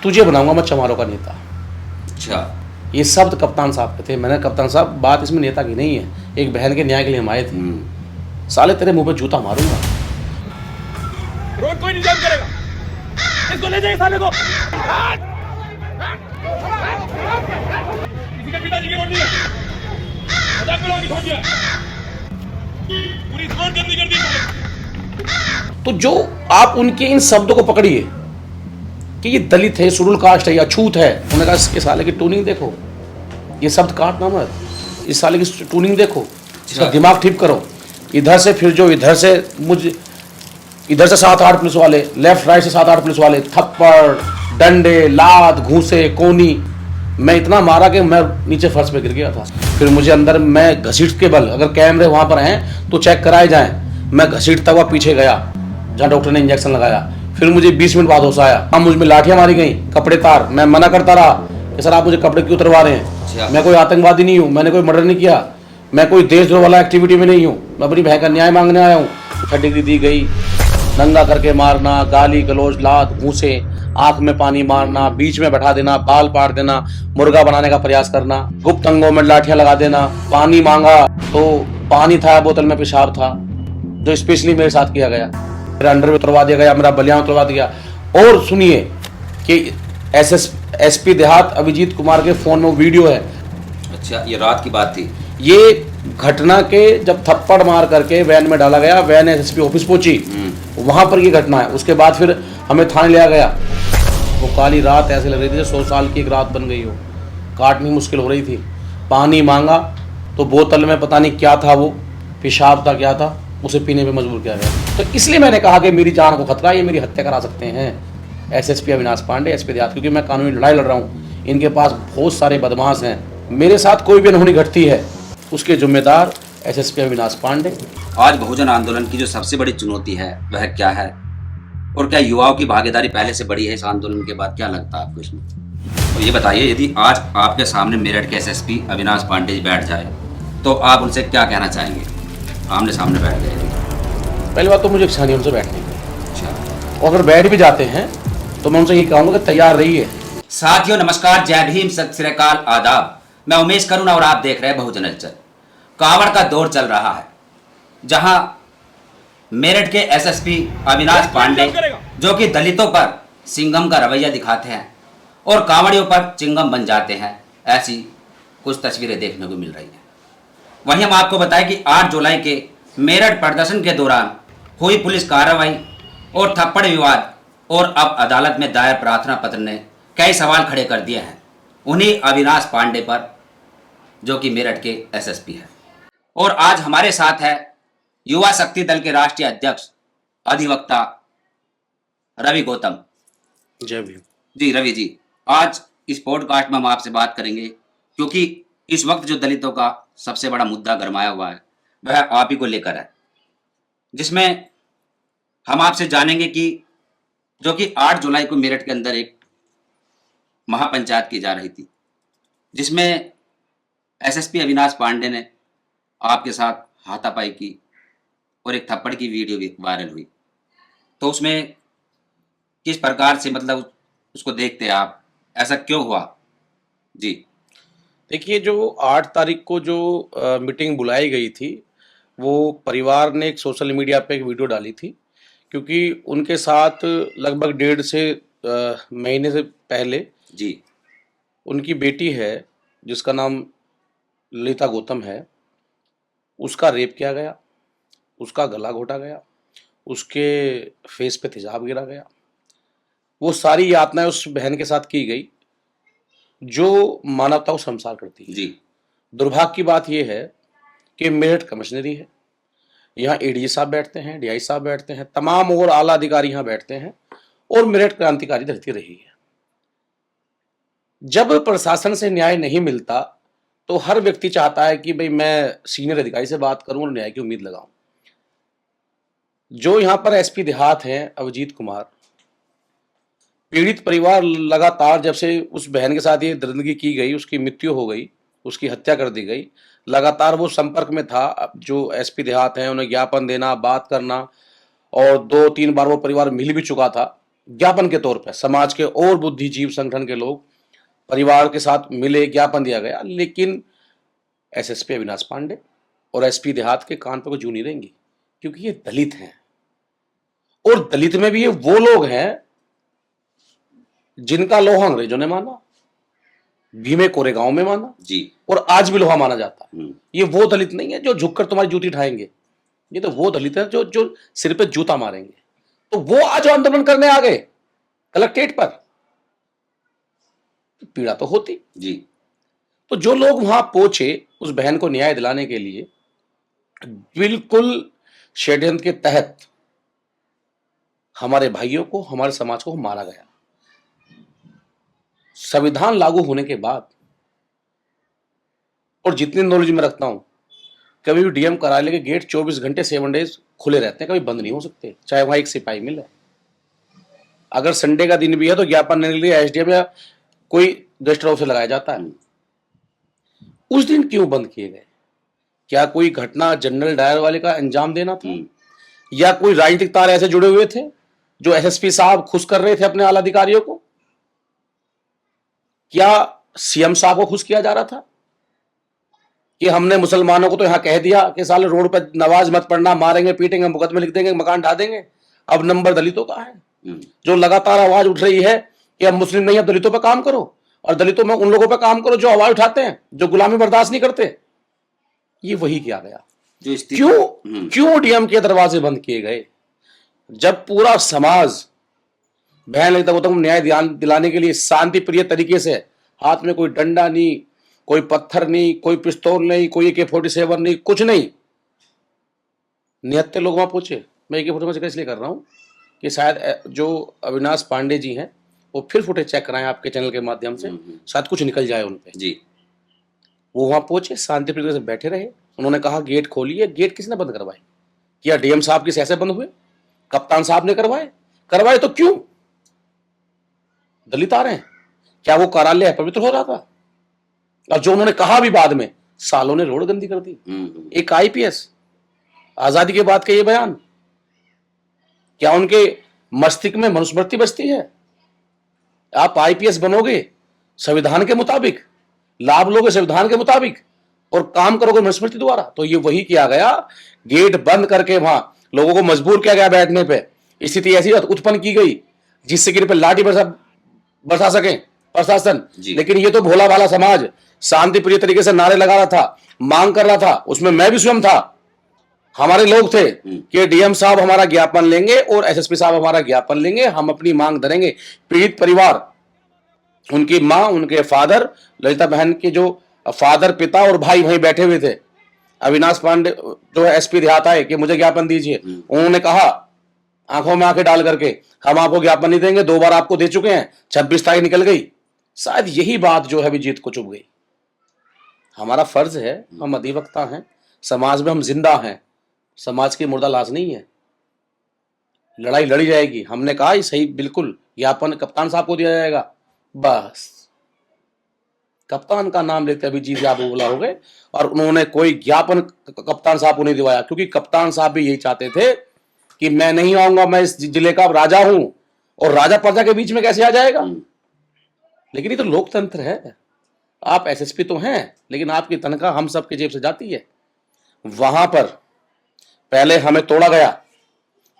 तुझे बनाऊंगा मैं चमारों का नेता। अच्छा, ये शब्द कप्तान साहब के थे। मैंने कप्तान साहब, बात इसमें नेता की नहीं है, एक बहन के न्याय के लिए हम आए थे। साले तेरे मुंह पे जूता मारूंगा। रोड कोई नहीं जाम करेगा, इसको ले जाइए साले को। किसी के पिताजी की रोड नहीं है, मजाक में लोगों ने छोड़ दिया, पूरी रोड गंदी कर दी। तो जो आप उनके इन शब्दों को पकड़िए कि ये दलित है, शेड्यूल कास्ट है या छूत है, उन्होंने कहा इसके साले की टूनिंग देखो, ये शब्द काटना मत, इस साले की टूनिंग देखो, इसका दिमाग ठीक करो। इधर से फिर जो इधर से इधर से 7-8 पुलिस वाले, लेफ्ट राइट से 7-8 पुलिस वाले, थप्पड़, डंडे, लात, घूंसे, कोनी, मैं इतना मारा कि मैं नीचे फर्श पे गिर गया था। फिर मुझे अंदर, मैं घसीट के बल, अगर कैमरे वहां पर हैं तो चेक कराए जाएं, मैं घसीटता हुआ पीछे गया जहाँ डॉक्टर ने इंजेक्शन लगाया। फिर मुझे 20 मिनट बाद होश आया। हम मुझ में लाठियां मारी गई, कपड़े तार। मैं मना करता रहा कि सर आप मुझे कपड़े क्यों उतरवा रहे हैं, मैं कोई आतंकवादी नहीं हूँ, मैंने कोई मर्डर नहीं किया, मैं कोई देशद्रोह वाला एक्टिविटी में नहीं हूँ, मैं अपनी बहन का न्याय मांगने आया हूँ। 6 डिग्री दी गई, नंगा करके मारना, गाली गलौज, लात, घूंसे, आंख में पानी मारना, बीच में बैठा देना, बाल पाड़ देना, मुर्गा बनाने का प्रयास करना, गुप्त अंगों में लाठियां लगा देना। पानी मांगा तो पानी था, बोतल में पेशाब था, जो स्पेशली मेरे साथ किया गया। मेरा अंडर में उतरवा दिया गया, मेरा बलियान उतरवा दिया। और सुनिए कि एसपी देहात अभिजीत कुमार के फोन में वीडियो है। अच्छा, ये रात की बात थी। ये घटना के जब थप्पड़ मार करके वैन में डाला गया, वैन एसएसपी ऑफिस पहुंची, वहां पर ये घटना है। उसके बाद फिर हमें थाने लिया गया। वो काली रात ऐसे लग रही थी जैसे 100 साल की एक रात बन गई हो, काटनी मुश्किल हो रही थी। पानी मांगा तो बोतल में पता नहीं क्या था, वो पेशाब था क्या था, उसे पीने पे मजबूर किया गया। तो इसलिए मैंने कहा कि मेरी जान को खतरा, ये मेरी हत्या करा सकते हैं एसएसपी अविनाश पांडे, एसपी देहात, क्योंकि मैं कानूनी लड़ाई लड़ रहा हूँ। इनके पास बहुत सारे बदमाश हैं। मेरे साथ कोई भी अनहोनी घटती है उसके जिम्मेदार एसएसपी अविनाश पांडे। आज बहुजन आंदोलन की जो सबसे बड़ी चुनौती है वह क्या है, और क्या युवाओं की भागीदारी पहले से बड़ी है इस आंदोलन के बाद? क्या लगता है आपको इसमें? और ये बताइए, यदि आज आपके सामने मेरठ के एसएसपी अविनाश पांडे जी बैठ जाए तो आप उनसे क्या कहना चाहेंगे? आमने सामने बैठ गए। पहली बात तो मुझे इच्छा नहीं उनसे बैठने की, अच्छा, और अगर बैठ भी जाते हैं तो मैं उनसे ये कहूँगा कि तैयार रहिए। साथियों नमस्कार, जय भीम, सत श्री अकाल, आदाब। मैं उमेश करुण और आप देख रहे हैं बहुजन हलचल। कांवड़ का दौर चल रहा है, जहां मेरठ के एसएसपी अविनाश पांडे, जो कि दलितों पर सिंघम का रवैया दिखाते हैं और कांवड़ियों पर चिंगम बन जाते हैं, ऐसी कुछ तस्वीरें देखने को मिल रही हैं। वहीं हम आपको बताएं कि 8 जुलाई के मेरठ प्रदर्शन के दौरान हुई पुलिस कार्रवाई और थप्पड़ विवाद और अब अदालत में दायर प्रार्थना पत्र ने कई सवाल खड़े कर दिए हैं उन्हीं अविनाश पांडे पर, जो कि मेरठ के एसएसपी है। और आज हमारे साथ है युवा शक्ति दल के राष्ट्रीय अध्यक्ष अधिवक्ता रवि गौतम। जय भीम। जी रवि जी, आज इस पॉडकास्ट में हम आपसे बात करेंगे क्योंकि इस वक्त जो दलितों का सबसे बड़ा मुद्दा गरमाया हुआ है वह आप ही को लेकर है, जिसमें हम आपसे जानेंगे कि जो कि 8 जुलाई को मेरठ के अंदर एक महापंचायत की जा रही थी, जिसमें एसएसपी अविनाश पांडे ने आपके साथ हाथापाई की और एक थप्पड़ की वीडियो भी वायरल हुई। तो उसमें किस प्रकार से मतलब उसको देखते हैं आप, ऐसा क्यों हुआ? जी देखिए, जो 8 तारीख को जो मीटिंग बुलाई गई थी, वो परिवार ने एक सोशल मीडिया पे एक वीडियो डाली थी, क्योंकि उनके साथ लगभग 1.5 से महीने से पहले जी उनकी बेटी है जिसका नाम ललिता गौतम है, उसका रेप किया गया, उसका गला घोटा गया, उसके फेस पे तेजाब गिरा गया। वो सारी यातनाएं उस बहन के साथ की गई जो मानवता को शर्मसार करती है। जी दुर्भाग्य की बात यह है कि मेरठ कमिश्नरी है, यहाँ एडीजी साहब बैठते हैं, डीआई साहब बैठते हैं, तमाम और आला अधिकारी यहाँ बैठते हैं, और मेरठ क्रांतिकारी धरती रही है। जब प्रशासन से न्याय नहीं मिलता तो हर व्यक्ति चाहता है कि भाई मैं सीनियर अधिकारी से बात करूं और न्याय की उम्मीद लगाऊं। जो यहाँ पर एसपी देहात हैं अभिजीत कुमार, पीड़ित परिवार लगातार जब से उस बहन के साथ ये दरिंदगी की गई, उसकी मृत्यु हो गई, उसकी हत्या कर दी गई, लगातार वो संपर्क में था। जो एसपी देहात हैं उन्हें ज्ञापन देना, बात करना, और 2-3 बार वो परिवार मिल भी चुका था। ज्ञापन के तौर पर समाज के और बुद्धिजीव संगठन के लोग परिवार के साथ मिले, ज्ञापन दिया गया, लेकिन एसएसपी अविनाश पांडे और एसपी देहात के कान पे को जू नहीं देंगी, क्योंकि ये दलित हैं। और दलित में भी ये वो लोग हैं जिनका लोहा अंग्रेजों ने माना, भीमे कोरेगांव में माना जी, और आज भी लोहा माना जाता है। ये वो दलित नहीं है जो झुककर तुम्हारी जूती उठाएंगे, ये तो वो दलित है जो सिर पे जूता मारेंगे। तो वो आज आंदोलन करने आ गए कलेक्ट्रेट पर, पीड़ा तो होती जी। तो जो लोग वहां पहुंचे उस बहन को न्याय दिलाने के लिए, बिल्कुल षड्यंत्र के तहत हमारे भाइयों को, हमारे समाज को मारा गया। संविधान लागू होने के बाद, और जितनी नॉलेज में रखता हूं, कभी भी डीएम कार्यालय के गेट 24 घंटे 7 डेज खुले रहते हैं, कभी बंद नहीं हो सकते, चाहे वहां एक सिपाही मिले। अगर संडे का दिन भी है तो ज्ञापन देने के लिए एसडीएम या कोई गेस्ट हाउस से लगाया जाता है। उस दिन क्यों बंद किए गए? क्या कोई घटना जनरल डायर वाले का अंजाम देना था, या कोई राजनीतिक तार ऐसे जुड़े हुए थे जो एसएसपी साहब खुश कर रहे थे अपने आला अधिकारियों को? क्या सीएम साहब को खुश किया जा रहा था कि हमने मुसलमानों को तो यहां कह दिया कि साले रोड पे नमाज मत पढ़ना, मारेंगे पीटेंगे, मुकदमे लिख देंगे, मकान ढा देंगे। अब नंबर दलितों का है जो लगातार आवाज उठ रही है कि अब मुस्लिम नहीं, अब दलितों पर काम करो, और दलितों में उन लोगों पर काम करो जो आवाज उठाते हैं, जो गुलामी बर्दाश्त नहीं करते। ये वही किया गया। क्यों डीएम के दरवाजे बंद किए गए? जब पूरा समाज बहन ललिता गौतम को न्याय दिलाने के लिए शांति प्रिय तरीके से, हाथ में कोई डंडा नहीं, कोई पत्थर नहीं, कोई पिस्तौल नहीं, कोई AK-47 नहीं, कुछ नहीं, निहत्थे लोग वहां पहुंचे। मैं AK-47 जिक्र इसलिए कर रहा हूं कि शायद जो अविनाश पांडे जी हैं वो फिर फुटेज चेक कराएं आपके चैनल के माध्यम से, शायद कुछ निकल जाए उन पे जी। वो वहां पहुंचे, शांति प्रिय से बैठे रहे, उन्होंने कहा गेट खोलिए। गेट किसने बंद करवाए? क्या डीएम साहब किस ऐसे बंद हुए? कप्तान साहब ने करवाए तो क्यों? दलित आ रहे हैं, क्या वो कार्यालय अपवित्र हो रहा था? और जो उन्होंने कहा भी बाद में, सालों ने रोड गंदी कर दी। एक आईपीएस आजादी के बाद का ये बयान, क्या उनके मस्तिष्क में मनुस्मृति बसती है? आप आईपीएस बनोगे संविधान के मुताबिक, लाभ लोगे संविधान के मुताबिक, और काम करोगे मनुस्मृति द्वारा। तो ये वही किया गया, गेट बंद करके वहां लोगों को मजबूर किया गया बैठने पे। स्थिति ऐसी उत्पन्न की गई जिससे कि इन पे लाठी बरसा सके प्रशासन। लेकिन ये तो भोला भाला समाज शांति प्रिय तरीके से नारे लगा रहा था, मांग कर रहा था, उसमें मैं भी स्वयं था। हमारे लोग थे कि डीएम साहब हमारा ज्ञापन लेंगे और एसएसपी साहब हमारा ज्ञापन लेंगे, हम अपनी मांग धरेंगे। पीड़ित परिवार, उनकी मां, उनके फादर, ललिता बहन के जो फादर, पिता और भाई वहीं बैठे हुए थे। अविनाश पांडे जो है एसपी देहात आए कि मुझे ज्ञापन दीजिए, उन्होंने कहा आंखों में आंखें डाल करके, हम आपको ज्ञापन नहीं देंगे, 2 बार आपको दे चुके हैं, 26 तारीख निकल गई। शायद यही बात जो है अभिजीत को चुभ गई। हमारा फर्ज है, हम अधिवक्ता हैं, समाज में हम जिंदा हैं, समाज की मुर्दा लाश नहीं है। लड़ाई लड़ी जाएगी। हमने कहा सही, बिल्कुल ज्ञापन कप्तान साहब को दिया जाएगा। बस कप्तान का नाम लेते अभिजीत आप बोला हो गए, और उन्होंने कोई ज्ञापन कप्तान साहब को नहीं दिवाया, क्योंकि कप्तान साहब भी यही चाहते थे कि मैं नहीं आऊंगा, मैं इस जिले का राजा हूं, और राजा प्रजा के बीच में कैसे आ जाएगा? लेकिन ये तो लोकतंत्र है। आप एसएसपी तो हैं, लेकिन आपकी तनख्वाह हम सबके जेब से जाती है। वहां पर पहले हमें तोड़ा गया,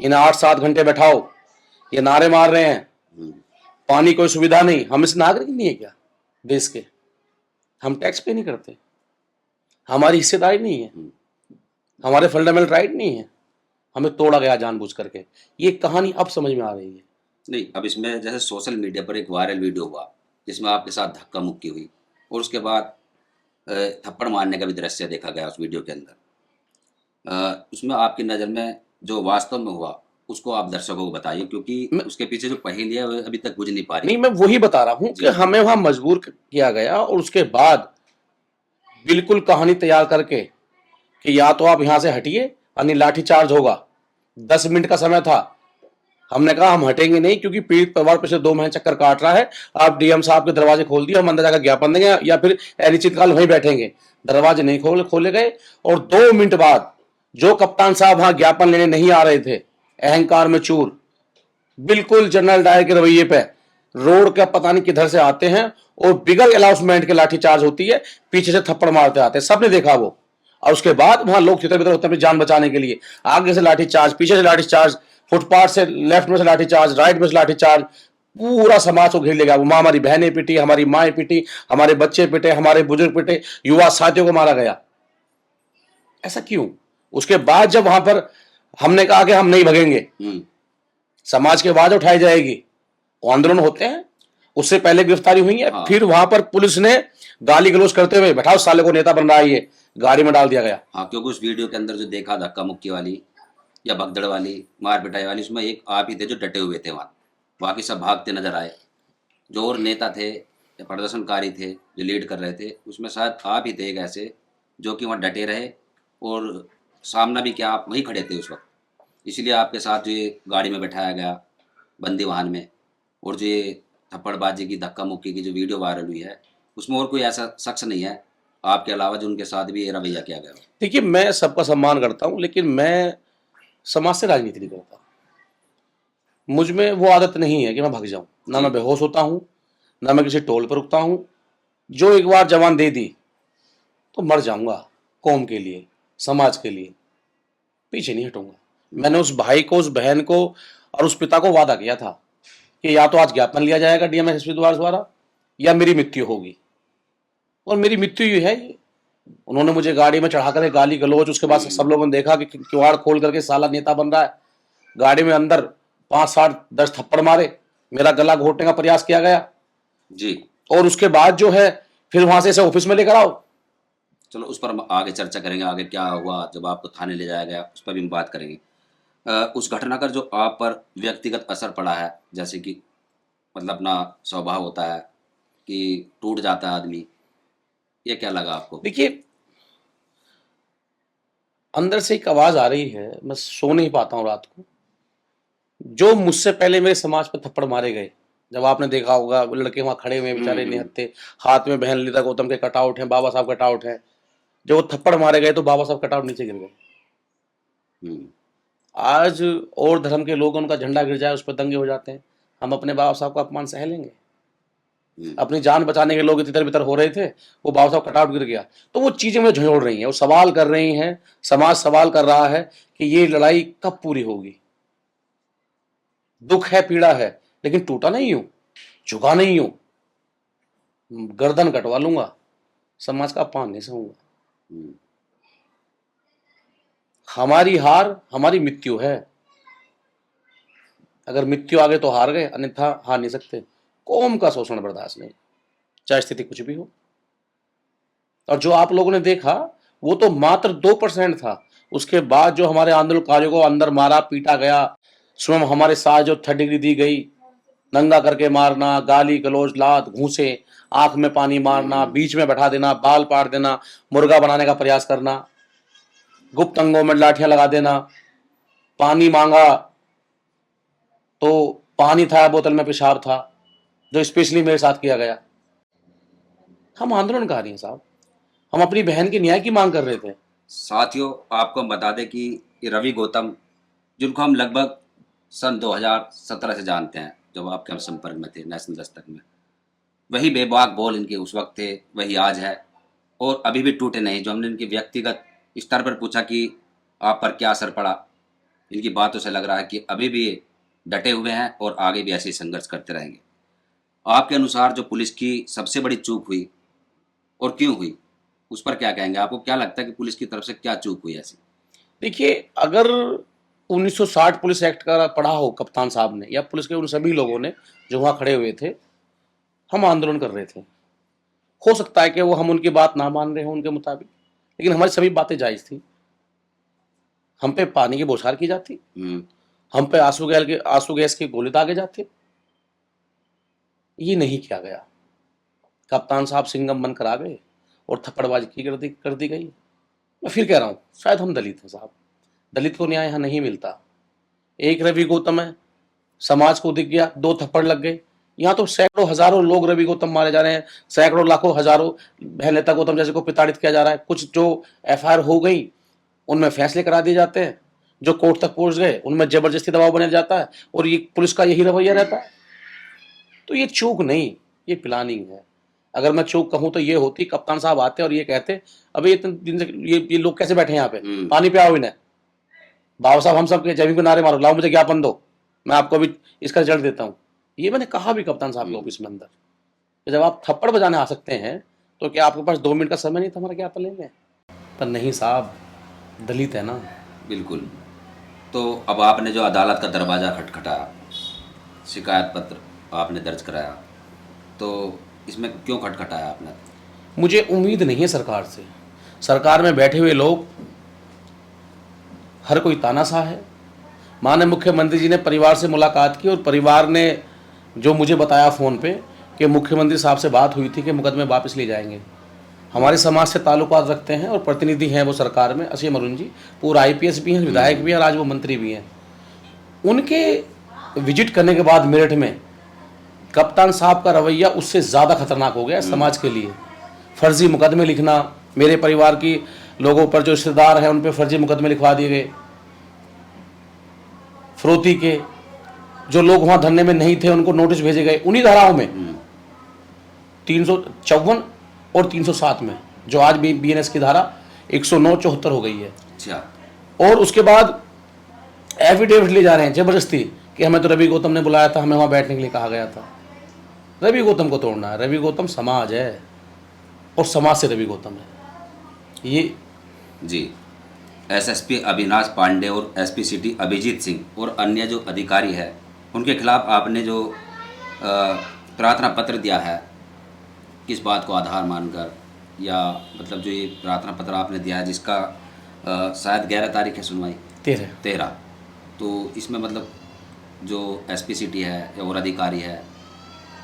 इन 8-7 घंटे बैठाओ, ये नारे मार रहे हैं, पानी कोई सुविधा नहीं। हम इस नागरिक नहीं है क्या देश के? हम टैक्स पे नहीं करते, हमारी हिस्सेदारी नहीं है, हमारे फंडामेंटल राइट नहीं है, हमें तोड़ा गया जानबूझ करके। ये कहानी अब समझ में आ रही है। नहीं, अब इसमें जैसे सोशल मीडिया पर एक वायरल वीडियो हुआ जिसमें आपके साथ धक्का मुक्की हुई, और उसके बाद थप्पड़ मारने का भी दृश्य देखा गया उस वीडियो के अंदर। उसमें आपकी नज़र में जो वास्तव में हुआ उसको आप दर्शकों को बताइए, क्योंकि उसके पीछे जो पहेली है वो अभी तक बुझ नहीं पा रही। नहीं, मैं वही बता रहा हूं कि हमें वहां मजबूर किया गया, और उसके बाद बिल्कुल कहानी तैयार करके कि या तो आप यहां से हटिए यानी लाठी चार्ज होगा। 10 मिनट का समय था, हमने कहा हम हटेंगे नहीं, क्योंकि पीड़ित परिवार पिछले 2 महीने चक्कर काट रहा है। आप डीएम साहब के दरवाजे खोल दिए, हम अंदर जाकर ज्ञापन देंगे, या फिर अनिश्चितकाल वहीं बैठेंगे। दरवाजे नहीं खोले गए, और 2 मिनट बाद जो कप्तान साहब वहां ज्ञापन लेने नहीं आ रहे थे, अहंकार में चूर, बिल्कुल जनरल डायर के रवैये पे, रोड का पता नहीं किधर से आते हैं और बिगर अनाउंसमेंट के लाठीचार्ज होती है, पीछे से थप्पड़ मारते आते हैं, सबने देखा वो। और उसके बाद वहां लोग तितर बितर होते हैं अपनी जान बचाने के लिए, आगे से लाठीचार्ज, पीछे से लाठीचार्ज, फुटपाथ से लेफ्ट में से लाठीचार्ज, राइट में से लाठीचार्ज, पूरा समाज को घेर लेगा। वो हमारी बहनें पिटी, हमारी माएँ पिटी, हमारे बच्चे पिटे, हमारे बुजुर्ग पिटे, युवा साथियों को मारा गया। ऐसा क्यों? उसके बाद जब वहां पर हमने कहा कि हम नहीं भगेंगे, समाज की आवाज उठाई जाएगी, वो आंदोलन होते हैं। उससे पहले गिरफ्तारी हुई है, हाँ। फिर वहां पर पुलिस ने गाली गलौज करते हुए बैठाओ साले को, नेता बन रहा है ये, गाड़ी में डाल दिया गया। हाँ, क्योंकि उस वीडियो के अंदर जो देखा धक्का मुक्की वाली या भगदड़ वाली, मार पिटाई वाली, उसमें एक आप ही थे जो डटे हुए थे वहाँ। बाकी सब भागते नजर आए। जो और नेता थे या प्रदर्शनकारी थे जो लीड कर रहे थे, उसमें शायद आप ही थे एक ऐसे जो कि वहाँ डटे रहे, और सामना भी क्या, आप वहीं खड़े थे उस वक्त। इसीलिए आपके साथ जो ये गाड़ी में बैठाया गया बंदी वाहन में, और जो ये थप्पड़बाजी की, धक्का मुक्की की जो वीडियो वायरल हुई है, उसमें और कोई ऐसा शख्स नहीं है आपके अलावा जो उनके साथ भी ये रवैया किया गया। देखिए, मैं सबका सम्मान करता हूं, लेकिन मैं समाज से राजनीति नहीं करता। मुझ में वो आदत नहीं है कि मैं भाग जाऊं, ना मैं बेहोश होता हूं, ना मैं किसी टोल पर रुकता हूं। जो एक बार जवान दे दी तो मर जाऊंगा, कौम के लिए, समाज के लिए, पीछे नहीं हटूंगा। मैंने उस भाई को, उस बहन को और उस पिता को वादा किया था कि या तो आज ज्ञापन लिया जाएगा डीएमएसपी द्वारा या मेरी मृत्यु होगी, और मेरी मृत्यु ही है ये। उन्होंने मुझे गाड़ी में चढ़ा कर गाली गलौज, उसके बाद सब लोगों ने देखा कि किवाड़ खोल करके साला नेता बन रहा है, गाड़ी में अंदर 5-7-10 थप्पड़ मारे, मेरा गला घोटने का प्रयास किया गया जी। और उसके बाद जो है फिर वहां से इसे ऑफिस में लेकर आओ। चलो उस पर हम आगे चर्चा करेंगे, आगे क्या हुआ जब आपको थाने ले जाया गया, उस पर भी हम बात करेंगे। उस घटना का जो आप पर व्यक्तिगत असर पड़ा है, जैसे कि मतलब अपना स्वभाव होता है कि टूट जाता है आदमी, ये क्या लगा आपको? देखिए, अंदर से एक आवाज आ रही है, मैं सो नहीं पाता हूं रात को। जो मुझसे पहले मेरे समाज पर थप्पड़ मारे गए, जब आपने देखा होगा वो लड़के वहां खड़े हुए हैं बेचारे निहत्थे, हाथ में बहन ललिता गौतम के कटआउट हैं, बाबा साहब कटआउट है। जब वो थप्पड़ मारे गए तो बाबा साहब कटआउट नीचे गिर गए। हम्म, आज और धर्म के लोग, उनका झंडा गिर जाए उस पर दंगे हो जाते हैं। हम अपने बाबा साहब का अपमान सह लेंगे? अपनी जान बचाने के लोग तितर बितर हो रहे थे, वो बाबा साहब कटआउट गिर गया। तो वो चीजें मुझे झंझोड़ रही हैं, वो सवाल कर रही हैं, समाज सवाल कर रहा है कि ये लड़ाई कब पूरी होगी। दुख है, पीड़ा है, लेकिन टूटा नहीं हूं, झुका नहीं हूं, गर्दन कटवा लूंगा, समाज का अपमान नहीं सहूंगा। हम्म, हमारी हार हमारी मृत्यु है। अगर मृत्यु आ गए तो हार गए, अन्यथा हार नहीं सकते। कौम का शोषण बर्दाश्त नहीं, चाहे स्थिति कुछ भी हो। और जो आप लोगों ने देखा वो तो मात्र 2% था। उसके बाद जो हमारे आंदोलनकारियों को अंदर मारा पीटा गया, स्वयं हमारे साथ जो 3rd डिग्री दी गई, नंगा करके मारना, गाली गलौज, लात घूंसे, आंख में पानी मारना, बीच में बैठा देना, बाल पाड़ देना, मुर्गा बनाने का प्रयास करना, गुप्त अंगों में लाठियां लगा देना, पानी मांगा तो पानी था, बोतल में पेशाब था, जो स्पेशली मेरे साथ किया गया। हम आंदोलनकारी हैं साहब, हम अपनी बहन के न्याय की मांग कर रहे थे। साथियों, आपको हम बता दें कि ये रवि गौतम, जिनको हम लगभग सन 2017 से जानते हैं, जब आपके हम संपर्क में थे नेशनल दस्तक में, वही बेबाक बोल इनके उस वक्त थे, वही आज है, और अभी भी टूटे नहीं। जो हमने इनके व्यक्तिगत स्तर पर पूछा कि आप पर क्या असर पड़ा, इनकी बातों से लग रहा है कि अभी भी ये डटे हुए हैं और आगे भी ऐसे ही संघर्ष करते रहेंगे। आपके अनुसार जो पुलिस की सबसे बड़ी चूक हुई और क्यों हुई, उस पर क्या कहेंगे? आपको क्या लगता है कि पुलिस की तरफ से क्या चूक हुई ऐसी? देखिए, अगर 1960 पुलिस एक्ट का पढ़ा हो कप्तान साहब ने या पुलिस के उन सभी लोगों ने जो वहां खड़े हुए थे, हम आंदोलन कर रहे थे। हो सकता है कि वो हम उनकी बात ना मान रहे हो उनके मुताबिक, लेकिन हमारी सभी बातें जायज थी। हम पे पानी की बौछार की जाती, हम पे आंसू गैस की गोली दागे जाते, ये नहीं किया गया। कप्तान साहब सिंघम बनकर आ गए और थप्पड़बाजी की कर दी गई। मैं फिर कह रहा हूं, शायद हम दलित हैं साहब, दलित को न्याय यहां नहीं मिलता। एक रवि गौतम है, समाज को दिख गया, 2 थप्पड़ लग गए। यहाँ तो सैकड़ों हजारों लोग रवि गौतम मारे जा रहे हैं, सैकड़ों लाखों हजारों बहन ललिता गौतम जैसे को प्रताड़ित किया जा रहा है। कुछ जो एफआईआर हो गई उनमें फैसले करा दिए जाते हैं, जो कोर्ट तक पहुंच गए उनमें जबरदस्ती दबाव बना जाता है, और ये पुलिस का यही रवैया रहता है। तो ये चूक नहीं, ये प्लानिंग है। अगर मैं चूक कहूं तो ये होती, कप्तान साहब आते और ये कहते अबे ये इतने दिन से ये लोग कैसे बैठे हैं यहाँ पे, पानी पियाओ इन्हें, बाबा साहब हम सब के जमीन को नारे मारो, लाओ मुझे ज्ञापन दो, मैं आपको अभी इसका रिजल्ट देता हूँ। ये मैंने कहा भी कप्तान साहब के ऑफिस में अंदर, कि जब आप थप्पड़ बजाने आ सकते हैं तो क्या आपके पास 2 मिनट का समय नहीं था हमारा ज्ञापन लेंगे? पर नहीं साहब, दलित है ना। बिल्कुल। तो अब आपने जो अदालत का दरवाज़ा खटखटाया, शिकायत पत्र आपने दर्ज कराया, तो इसमें क्यों खटखटाया आपने? मुझे उम्मीद नहीं है सरकार से। सरकार में बैठे हुए लोग हर कोई तानाशाह है। माननीय मुख्यमंत्री जी ने परिवार से मुलाकात की और परिवार ने जो मुझे बताया फ़ोन पे कि मुख्यमंत्री साहब से बात हुई थी कि मुकदमे वापस लिए जाएंगे। हमारे समाज से ताल्लुकात रखते हैं और प्रतिनिधि हैं वो सरकार में, असीम अरुण जी, पूर्व IPS भी हैं, विधायक भी हैं और आज वो मंत्री भी हैं। उनके विजिट करने के बाद मेरठ में कप्तान साहब का रवैया उससे ज़्यादा खतरनाक हो गया समाज के लिए। फर्जी मुकदमे लिखना, मेरे परिवार की लोगों पर जो रिश्तेदार हैं उन पर फर्जी मुकदमे लिखवा दिए गए, फिरौती के। जो लोग वहाँ धरने में नहीं थे उनको नोटिस भेजे गए उन्हीं धाराओं में, 354 और 307 में, जो आज भी BNS की धारा 109-74 हो गई है। अच्छा। और उसके बाद एफिडेविट ले जा रहे हैं जबरदस्ती कि हमें तो रवि गौतम ने बुलाया था, हमें वहाँ बैठने के लिए कहा गया था। रवि गौतम को तोड़ना है। रवि गौतम समाज है और समाज से रवि गौतम है ये। जी। SSP अविनाश पांडे और SP सिटी अभिजीत सिंह और अन्य जो अधिकारी है उनके खिलाफ आपने जो प्रार्थना पत्र दिया है, किस बात को आधार मानकर, या मतलब जो ये प्रार्थना पत्र आपने दिया है जिसका शायद 11 तारीख है सुनवाई, 13, तो इसमें मतलब जो SP सिटी है या और अधिकारी है,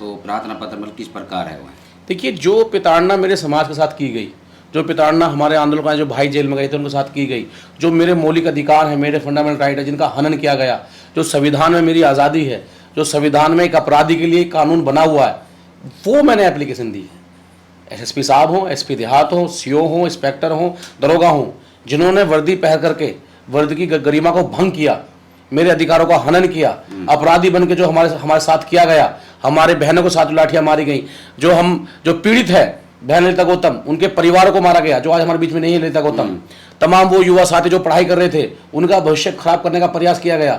तो प्रार्थना पत्र मतलब किस प्रकार है वो? देखिए, जो प्रताड़ना मेरे समाज के साथ की गई, जो प्रताड़ना हमारे आंदोलन जो भाई जेल में गए थे उनके साथ की गई, जो मेरे मौलिक अधिकार हैं, मेरे फंडामेंटल राइट है जिनका हनन किया गया, जो संविधान में मेरी आज़ादी है, जो संविधान में एक अपराधी के लिए कानून बना हुआ है, वो मैंने एप्लीकेशन दी है। SSP साहब हों, SP देहात हों, CO हों, इंस्पेक्टर हों, दरोगा हों, जिन्होंने वर्दी पहन करके वर्दी की गरिमा को भंग किया, मेरे अधिकारों का हनन किया, अपराधी बन के जो हमारे साथ किया गया, हमारे बहनों को साथ लाठियां मारी गई, जो पीड़ित है बहन ललिता गौतम, उनके परिवारों को मारा गया, जो आज हमारे बीच में नहीं है ललिता गौतम, तमाम वो युवा साथी जो पढ़ाई कर रहे थे उनका भविष्य खराब करने का प्रयास किया गया,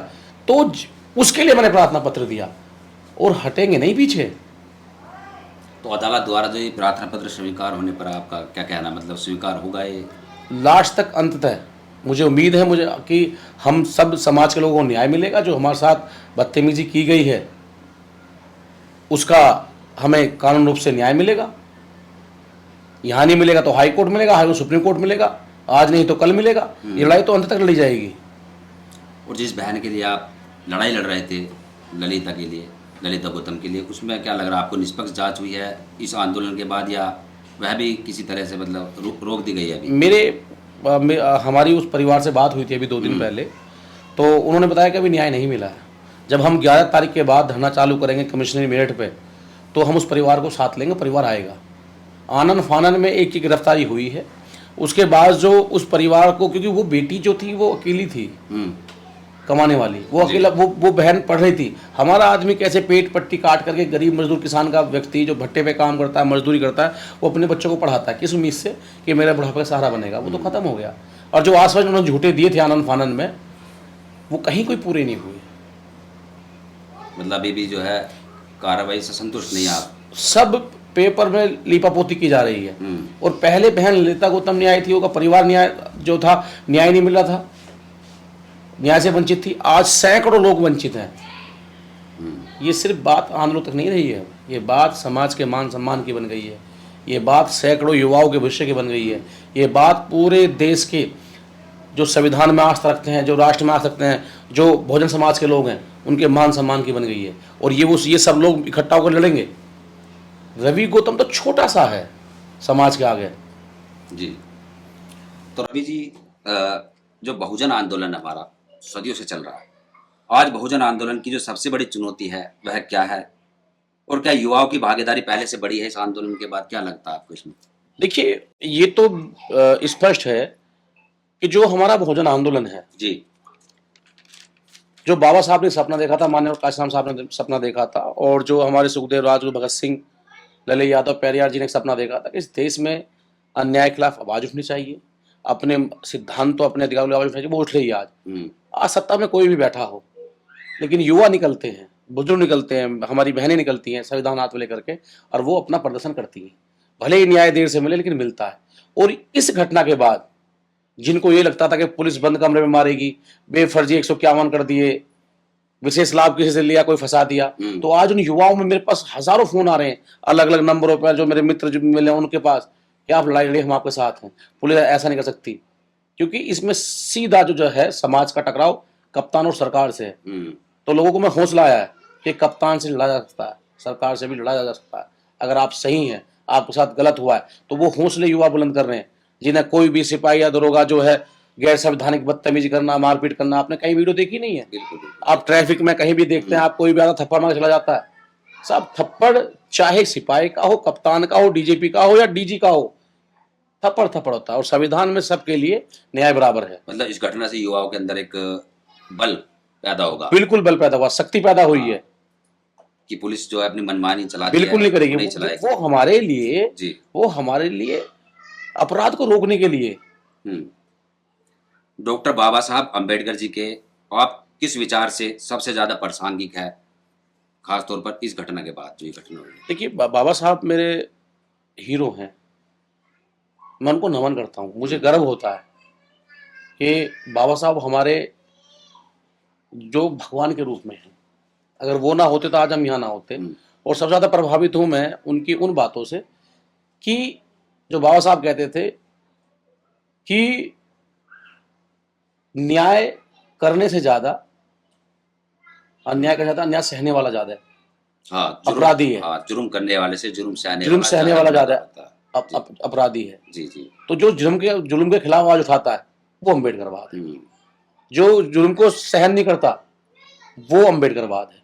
तो उसके लिए मैंने प्रार्थना पत्र दिया और हटेंगे नहीं पीछे। तो अदालत द्वारा जो ये प्रार्थना पत्र स्वीकार होने पर आपका क्या कहना, मतलब स्वीकार होगा ये? लास्ट तक अंततः मुझे उम्मीद है मुझे कि हम सब समाज के लोगों को न्याय मिलेगा। जो हमारे साथ बदतमीजी की गई है उसका हमें कानून रूप से न्याय मिलेगा। यहाँ नहीं मिलेगा तो हाई कोर्ट मिलेगा, हाई सुप्रीम कोर्ट मिलेगा, आज नहीं तो कल मिलेगा। ये लड़ाई तो अंत तक लड़ी जाएगी। और जिस बहन के लिए आप लड़ाई लड़ रहे थे, ललिता के लिए, ललिता गौतम के लिए, उसमें क्या लग रहा है आपको, निष्पक्ष जांच हुई है इस आंदोलन के बाद, या वह भी किसी तरह से मतलब रोक दी गई है? अभी हमारी उस परिवार से बात हुई थी अभी 2 दिन पहले, तो उन्होंने बताया कि अभी न्याय नहीं मिला है। जब हम 11 तारीख के बाद धरना चालू करेंगे कमिश्नरी मेरठ पे, तो हम उस परिवार को साथ लेंगे, परिवार आएगा। आनन फानन में एक की गिरफ्तारी हुई है, उसके बाद जो उस परिवार को, क्योंकि वो बेटी जो थी वो अकेली थी कमाने वाली, वो अकेला, वो बहन पढ़ रही थी। हमारा आदमी कैसे पेट पट्टी काट करके, गरीब मजदूर किसान का व्यक्ति जो भट्टे पे काम करता है, मजदूरी करता है, वो अपने बच्चों को पढ़ाता है किस उम्मीद से कि मेरा बुढ़ापे का सहारा बनेगा, वो तो खत्म हो गया। और जो आसपास उन्होंने झूठे दिए थे आनंद फानन में, वो कहीं कोई पूरे नहीं हुए। मतलब अभी भी जो है कार्रवाई से संतुष्ट नहीं आप? सब पेपर में लीपापोती की जा रही है। और पहले बहन ललिता गौतम न्याय थी, उसका परिवार न्याय जो था, न्याय नहीं मिल रहा था, न्याय से वंचित थी। आज सैकड़ों लोग वंचित हैं। ये सिर्फ बात आंदोलन तक नहीं रही है, ये बात समाज के मान सम्मान की बन गई है, ये बात सैकड़ों युवाओं के भविष्य की बन गई है, ये बात पूरे देश के जो संविधान में आस्था रखते हैं, जो राष्ट्र में आस्था रखते हैं, जो बहुजन समाज के लोग हैं, उनके मान सम्मान की बन गई है। और ये सब लोग इकट्ठा होकर लड़ेंगे। रवि गौतम तो छोटा सा है समाज के आगे। जी। तो रवि जी, जो बहुजन आंदोलन हमारा सदियों से चल रहा है, आज बहुजन आंदोलन की जो सबसे बड़ी चुनौती है वह क्या है, और क्या युवाओं की भागीदारी पहले से बड़ी है इस आंदोलन के बाद? क्या लगता है आपको इसमें? देखिए, ये तो स्पष्ट है कि जो हमारा बहुजन आंदोलन है जी, जो बाबा साहब ने सपना देखा था, माननीय काशीराम साहब ने सपना देखा था, और जो हमारे सुखदेव, राजगुरु भगत सिंह, ललित यादव, पेरियार जी ने एक सपना देखा था कि इस देश में अन्याय के खिलाफ आवाज उठनी चाहिए, अपने सिद्धांतों, अपने अधिकारों की आवाज उठनी चाहिए। वो उठ रही है आज। आज सत्ता में कोई भी बैठा हो, लेकिन युवा निकलते हैं, बुजुर्ग निकलते हैं, हमारी बहनें निकलती हैं संविधान हाथ में लेकर के, और वो अपना प्रदर्शन करती हैं। भले ही न्याय देर से मिले, लेकिन मिलता है। और इस घटना के बाद जिनको ये लगता था कि पुलिस बंद कमरे में मारेगी, बेफर्जी 151 कर दिए, विशेष लाभ किसी से लिया, कोई फंसा दिया, तो आज उन युवाओं में मेरे पास हजारों फोन आ रहे हैं अलग अलग नंबरों पर, जो मेरे मित्र जो मिले उनके पास, कि आप लड़ाई लड़िए, हम आपके साथ हैं, पुलिस ऐसा नहीं कर सकती। क्योंकि इसमें सीधा जो है समाज का टकराव कप्तान और सरकार से है। तो लोगों को मैं हौसला आया है कि कप्तान से लड़ा जा सकता है, सरकार से भी लड़ा जा सकता है। अगर आप सही हैं, आपके साथ गलत हुआ है, तो वो हौसले युवा बुलंद कर रहे हैं, जिन्हें कोई भी सिपाही या दरोगा जो है गैर संवैधानिक बदतमीजी करना, मारपीट करना, आपने कहीं वीडियो देखी नहीं है? आप ट्रैफिक में कहीं भी देखते हैं, आप कोई भी आधा थप्पड़ मार चला जाता है। सब थप्पड़, चाहे सिपाही का हो, कप्तान का हो, डीजीपी का हो या डीजी का हो, थप्पड़ थप्पड़ होता है। और संविधान में सबके लिए न्याय बराबर है। मतलब इस घटना से युवाओं के अंदर एक बल पैदा होगा। बिल्कुल बल पैदा हुआ, शक्ति पैदा हुई है कि पुलिस जो है अपनी मनमानी चलाती है, बिल्कुल नहीं करेगी। नहीं चलाएगी। वो हमारे लिए जी, वो हमारे लिए अपराध को रोकने के लिए। डॉक्टर बाबा साहब अंबेडकर जी के आप किस विचार से सबसे ज्यादा प्रासंगिक है, खास तौर पर इस घटना के बाद जो ये घटना हुई? देखिए, बाबा साहब मेरे हीरो हैं, मैं उनको नमन करता हूँ। मुझे गर्व होता है कि बाबा साहब हमारे जो भगवान के रूप में हैं। अगर वो ना होते तो आज हम यहाँ ना होते। और सबसे ज़्यादा प्रभावित हूँ मैं उनकी उन बातों से कि जो बाबा साहब कहते थे कि न्याय करने से ज़्यादा अन्याय का ज़्यादा अन्याय सहने वाला ज़्यादा है। हाँ, अपराधी है। हाँ, जुर्म करने वाले से जुर्म सहने वाला ज़्यादा अपराधी है। जी जी। तो जो जुर्म के खिलाफ आवाज उठाता है वो अम्बेडकरवाद है। जो जुर्म को सहन नहीं करता वो अम्बेडकरवाद है।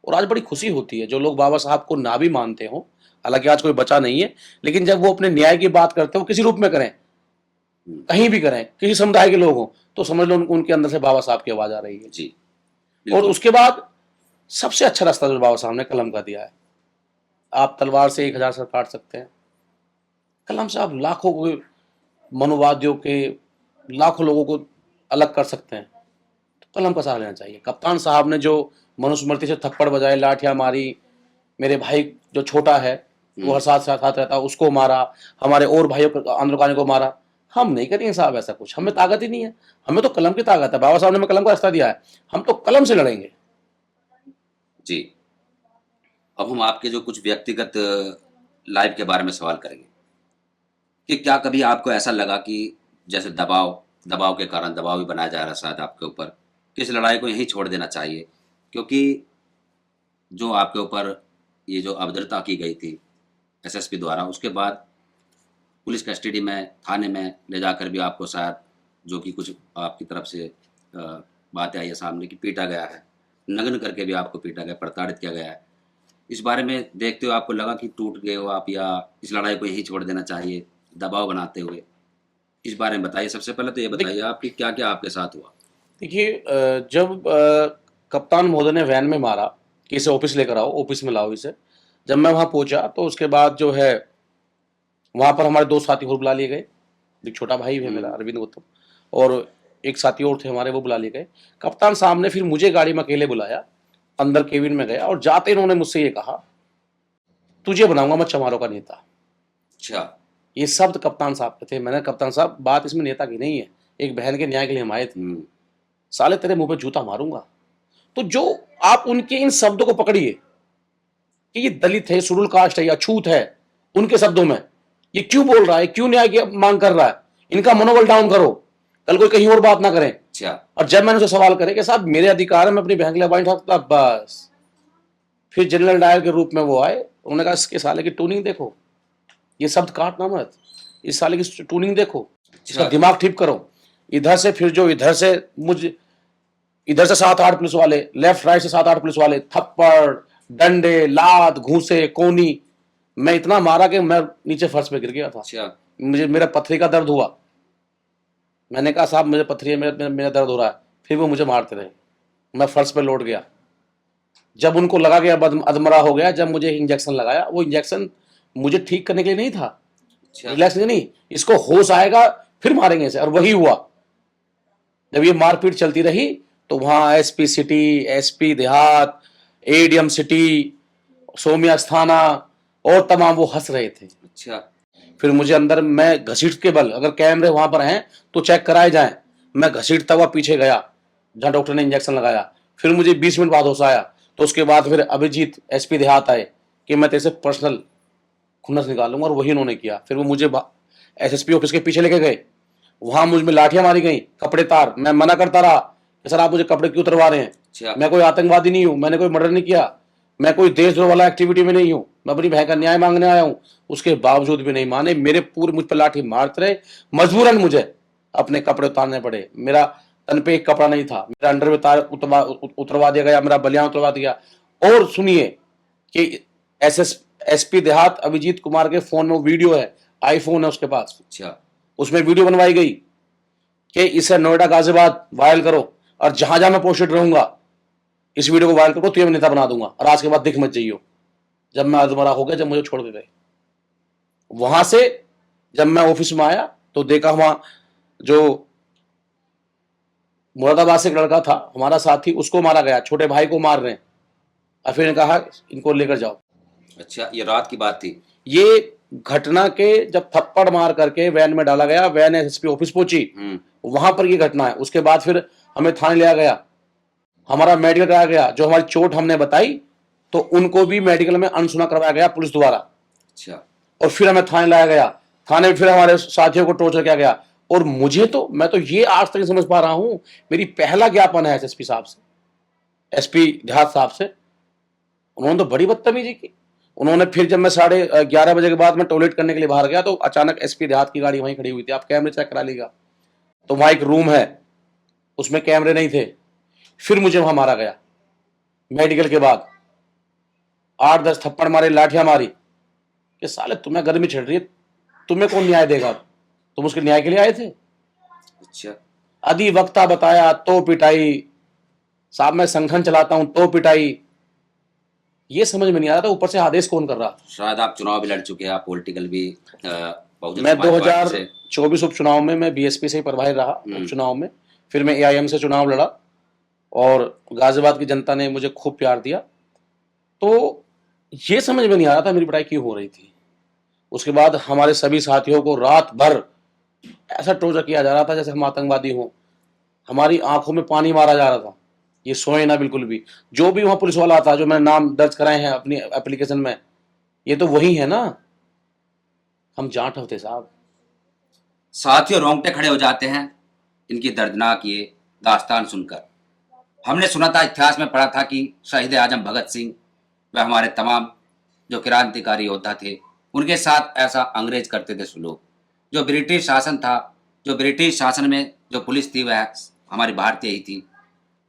और आज बड़ी खुशी होती है जो लोग बाबा साहब को ना भी मानते हो, हालांकि आज कोई बचा नहीं है, लेकिन जब वो अपने न्याय की बात करते हो, किसी रूप में करें, कहीं भी करें, किसी समुदाय के लोग हो, तो समझ लो उनके अंदर से बाबा साहब की आवाज आ रही है। जी। और उसके बाद सबसे अच्छा रास्ता जो बाबा साहब ने कलम का दिया है। आप तलवार से 1000 सर काट सकते हैं, कलम से आप लाखों को, मनुवादियों के लाखों लोगों को अलग कर सकते हैं। तो कलम का सहारा लेना चाहिए। कप्तान साहब ने जो मनुस्मृति से थप्पड़ बजाए, लाठियां मारी, मेरे भाई जो छोटा है वो हर साथ साथ रहता उसको मारा, हमारे और भाइयों को, आंदोलकारियों को मारा। हम नहीं करेंगे साहब ऐसा कुछ, हमें ताकत ही नहीं है। हमें तो कलम की ताकत है। बाबा साहब ने हमें कलम का रास्ता दिया है, हम तो कलम से लड़ेंगे। जी। अब हम आपके जो कुछ व्यक्तिगत लाइफ के बारे में सवाल करेंगे कि क्या कभी आपको ऐसा लगा कि जैसे दबाव के कारण दबाव भी बनाया जा रहा है शायद आपके ऊपर, कि इस लड़ाई को यहीं छोड़ देना चाहिए, क्योंकि जो आपके ऊपर ये जो अभद्रता की गई थी एसएसपी द्वारा, उसके बाद पुलिस कस्टडी में, थाने में ले जाकर भी आपको शायद जो कि कुछ आपकी तरफ से बातें आई है सामने कि पीटा गया है, नग्न करके भी आपको पीटा गया, प्रताड़ित किया गया है। इस बारे में देखते हुए आपको लगा कि टूट गए हो आप, या इस लड़ाई को यहीं छोड़ देना चाहिए दबाव बनाते हुए? इस बारे में बताइए। सबसे पहले तो ये बताइए आप कि क्या क्या आपके साथ हुआ। देखिए, जब कप्तान महोदय ने वैन में मारा कि इसे ऑफिस लेकर आओ, ऑफिस में लाओ इसे, जब मैं वहाँ पहुँचा तो उसके बाद जो है वहाँ पर हमारे 2 साथी और बुला लिए गए। एक छोटा भाई है मेरा, अरविंद गौतम, और एक साथी और थे हमारे, वो बुला लिए गए। कप्तान साहब ने फिर मुझे गाड़ी में अकेले बुलाया, अंदर केबिन में गया, और जाते इन्होंने मुझसे ये कहा, तुझे बनाऊंगा मैं चमारों का नेता। अच्छा। ये शब्द कप्तान साहब के थे। मैंने, कप्तान साहब बात इसमें नेता की नहीं है, एक बहन के न्याय के लिए हम आए थे। साले तेरे मुंह पे जूता मारूंगा। तो जो आप उनके इन शब्दों को पकड़िए कि ये दलित है, शेड्यूल कास्ट है या छूत है, उनके शब्दों में ये क्यों बोल रहा है, क्यों न्याय की मांग कर रहा है, इनका मनोबल डाउन करो, कल कोई कहीं और बात ना करें। अच्छा। और जब मैंने उसे सवाल करे कि साहब मेरे अधिकार है, मैं अपनी बहन के लिए आवाज उठा सकता, बस फिर जनरल डायर के रूप में वो आए। उन्होंने कहा इसके साले की टूनिंग देखो, ये शब्द काटना मत, इस साले की टूनिंग देखो, इसका दिमाग ठीक करो। इधर से फिर जो इधर से 7-8 पुलिस वाले, लेफ्ट राइट से 7-8 पुलिस वाले, थप्पड़, डंडे, लात, घूंसे, कोनी, मैं इतना मारा कि मैं नीचे फर्श पे गिर गया था। अच्छा। मेरा पथरी का दर्द हुआ। मैंने कहा साहब मुझे पथरी है, मेरा दर्द हो रहा है। फिर वो मुझे मारते रहे। मैं फर्श पे लौट गया। जब उनको लगा कि अब अधमरा हो गया, जब मुझे इंजेक्शन लगाया, वो इंजेक्शन मुझे ठीक करने के लिए नहीं था, अच्छा रिलैक्स नहीं, इसको होश आएगा फिर मारेंगे इसे, और वही हुआ। जब ये मारपीट चलती रही तो वहां एसपी सिटी, एसपी देहात, एडीएम सिटी, सोम्या अस्थाना और तमाम वो हंस रहे थे। अच्छा फिर मुझे अंदर, मैं घसीट के बल, अगर कैमरे वहां पर हैं तो चेक कराए जाएं, मैं घसीटता हुआ पीछे गया जहां डॉक्टर ने इंजेक्शन लगाया। फिर मुझे 20 मिनट बाद होश आया, तो उसके बाद फिर अभिजीत एसपी देहात आए कि मैं तेरे से पर्सनल खुन्नस निकालूंगा, और वही उन्होंने किया। फिर वो मुझे एसएसपी ऑफिस के पीछे लेके गए, वहां मुझ में लाठियां मारी गई, कपड़े तार। मैं मना करता रहा कि सर आप मुझे कपड़े क्यों उतरवा रहे हैं, अच्छा मैं कोई आतंकवादी नहीं हूं, मैंने कोई मर्डर नहीं किया, मैं कोई देशद्रोह वाला एक्टिविटी में नहीं हूं, मैं अपनी बहन का न्याय मांगने आया हूं। उसके बावजूद भी नहीं माने, मेरे पूरे मुझ पर लाठी मारते रहे। मजबूरन मुझे अपने कपड़े उतारने पड़े। मेरा तन पे एक कपड़ा नहीं था, मेरा अंडर उतरवा दिया गया, मेरा बलियान उतरवा दिया। और सुनिए कि एसपी देहात अभिजीत कुमार के फोन में वीडियो है, आईफोन है उसके पास, अच्छा उसमें वीडियो बनवाई गई कि इसे नोएडा गाजियाबाद वायरल करो, और जहां जहां मैं पोस्टेड रहूंगा इस वीडियो को वायरल करो, तुझे मैं नेता बना दूंगा, और आज के बाद दिख मत जाइयो। जब मैं अधमरा हो गया, जब मुझे छोड़ के गए, वहां से जब मैं ऑफिस में आया तो देखा वहां जो मुरादाबाद से एक लड़का था हमारा साथी, उसको मारा गया, छोटे भाई को मार रहे हैं। और फिर ने कहा इनको लेकर जाओ। अच्छा, ये रात की बात थी। ये घटना के जब थप्पड़ मार करके वैन में डाला गया, वैन एसएसपी ऑफिस पहुंची, वहां पर ये घटना है। उसके बाद फिर हमें थाने लिया गया, हमारा मेडिकल कराया गया। जो हमारी चोट हमने बताई तो उनको भी मेडिकल में अनसुना करवाया गया पुलिस द्वारा। अच्छा और फिर हमें थाने लाया गया, थाने में फिर हमारे साथियों को टॉर्चर किया गया। और मुझे तो, मैं तो ये आज तक नहीं समझ पा रहा हूं, मेरी पहला ज्ञापन है एसएसपी साहब से, एसपी देहात साहब से, उन्होंने तो बड़ी बदतमीजी की। उन्होंने फिर जब मैं 11:30 बजे के बाद मैं टॉयलेट करने के लिए बाहर गया तो अचानक एसपी देहात की गाड़ी वहीं खड़ी हुई थी, आप कैमरे चेक करा लीजिएगा, तो वहां एक रूम है उसमें कैमरे नहीं थे। फिर मुझे वहां मारा गया मेडिकल के बाद, 8-10 थप्पड़ मारे, लाठियां मारी कि साले तुम्हें गर्मी छिड़ रही है, तुम्हें कौन न्याय देगा, तुम उसके न्याय के लिए आए थे। अच्छा अधिवक्ता बताया तो पिटाई, साहब मैं संगठन चलाता हूं तो पिटाई। ये समझ में नहीं आ रहा था ऊपर से आदेश कौन कर रहा। शायद आप चुनाव भी लड़ चुके हैं, आप पॉलिटिकल भी बहुजन मैं समाज पार्टी से। 2024 उपचुनाव में मैं बीएसपी से ही प्रभारी रहा उपचुनाव में, फिर मैं एआईएम से चुनाव लड़ा और गाजियाबाद की जनता ने मुझे खूब प्यार दिया। तो ये समझ में नहीं आ रहा था मेरी पिटाई क्यों हो रही थी। उसके बाद हमारे सभी साथियों को रात भर ऐसा टॉर्चर किया जा रहा था जैसे हम आतंकवादी हों, हमारी आंखों में पानी मारा जा रहा था, ये सोए ना बिल्कुल भी। जो भी वहां पुलिस वाला था, जो मैंने नाम दर्ज कराए हैं अपनी एप्लीकेशन में, ये तो वही है ना, हम जाट होते साहब। साथियों, रोंगटे खड़े हो जाते हैं इनकी दर्दनाक ये दास्तान सुनकर। हमने सुना था, इतिहास में पढ़ा था कि शहीद आजम भगत सिंह व हमारे तमाम जो क्रांतिकारी योद्धा थे, उनके साथ ऐसा अंग्रेज करते थे सुलूक। जो ब्रिटिश शासन था, जो ब्रिटिश शासन में जो पुलिस थी वह हमारी भारतीय ही थी,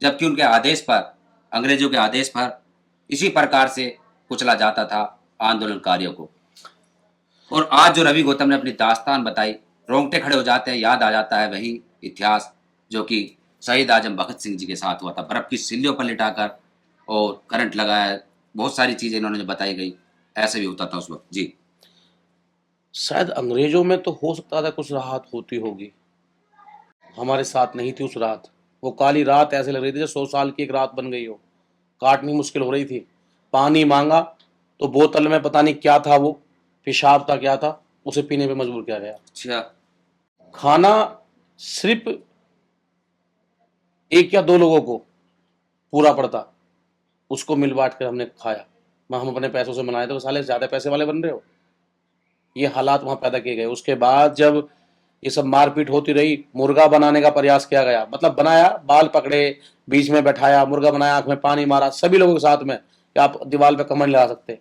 जबकि उनके आदेश पर, अंग्रेजों के आदेश पर इसी प्रकार से कुचला जाता था आंदोलनकारियों को। और आज जो रवि गौतम ने अपनी दास्तान बताई, रोंगटे खड़े हो जाते हैं, याद आ जाता है वही इतिहास जो कि शहीद आजम भगत सिंह जी के साथ हुआ था। बर्फ की सिल्लियों पर लिटाकर और करंट लगाया, बहुत सारी चीजें इन्होंने जो बताई गई, ऐसे भी होता था उस वक्त। जी शायद अंग्रेजों में तो हो सकता था कुछ राहत होती होगी, हमारे साथ नहीं थी उस रात। वो काली रात ऐसे लग रही थी जैसे 100 साल की एक रात बन गई हो, काटनी मुश्किल हो रही थी। पानी मांगा तो बोतल में पता नहीं क्या था, वो पेशाब था क्या था, उसे पीने पे मजबूर किया गया। अच्छा खाना सिर्फ 1 या 2 लोगों को पूरा पड़ता, उसको मिल बांट कर हमने खाया। हम अपने पैसों से बनाए थे, वो साले ज्यादा पैसे वाले बन रहे हो। ये हालात वहां पैदा किए गए। उसके बाद जब ये सब मारपीट होती रही, मुर्गा बनाने का प्रयास किया गया, मतलब बनाया, बाल पकड़े, बीच में बैठाया, मुर्गा बनाया, आंख में पानी मारा सभी लोगों के साथ में कि आप दीवार पे कमेंट लगा सकते।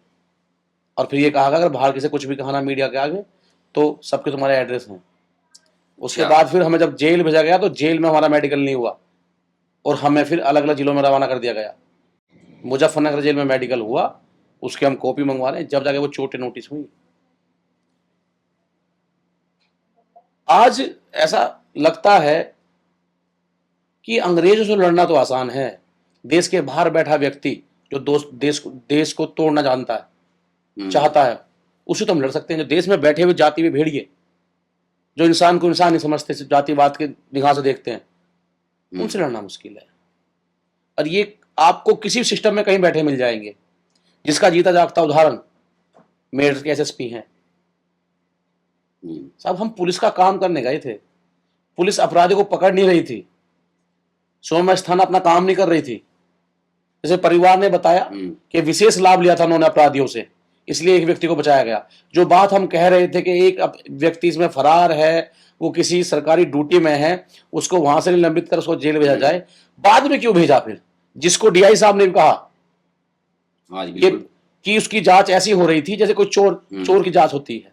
और फिर ये कहा गया अगर बाहर किसी कुछ भी कहना मीडिया के आगे तो सबके तुम्हारे एड्रेस हैं। उसके बाद फिर हमें जब जेल भेजा गया तो जेल में हमारा मेडिकल नहीं हुआ और हमें फिर अलग अलग जिलों में रवाना कर दिया गया। मुजफ्फरनगर जेल में मेडिकल हुआ, उसके हम कॉपी मंगवा रहे हैं, जब जाके वो चोटें नोटिस हुई। आज ऐसा लगता है कि अंग्रेजों से लड़ना तो आसान है, देश के बाहर बैठा व्यक्ति जो देश को तोड़ना जानता है, चाहता है, उससे तो हम लड़ सकते हैं। जो देश में बैठे हुए जाति हुए भेड़िए, जो इंसान को इंसान नहीं समझते, सिर्फ जातिवाद के निगाह से देखते हैं, उनसे लड़ना मुश्किल है। और ये आपको किसी सिस्टम में कहीं बैठे मिल जाएंगे। जिसका जीता जागता उदाहरण मेरठ के एसएसपी हैं साहब। हम पुलिस का काम करने गए थे, पुलिस अपराधी को पकड़ नहीं रही थी, सोमेश थाना अपना काम नहीं कर रही थी। जैसे परिवार ने बताया कि विशेष लाभ लिया था उन्होंने अपराधियों से, इसलिए एक व्यक्ति को बचाया गया। जो बात हम कह रहे थे कि एक व्यक्ति इसमें फरार है, वो किसी सरकारी ड्यूटी में है, उसको वहां से निलंबित कर उसको जेल भेजा जाए, बाद में क्यों भेजा फिर? जिसको डीआई साहब ने भी कहा कि उसकी जांच ऐसी हो रही थी जैसे कोई चोर की जांच होती है।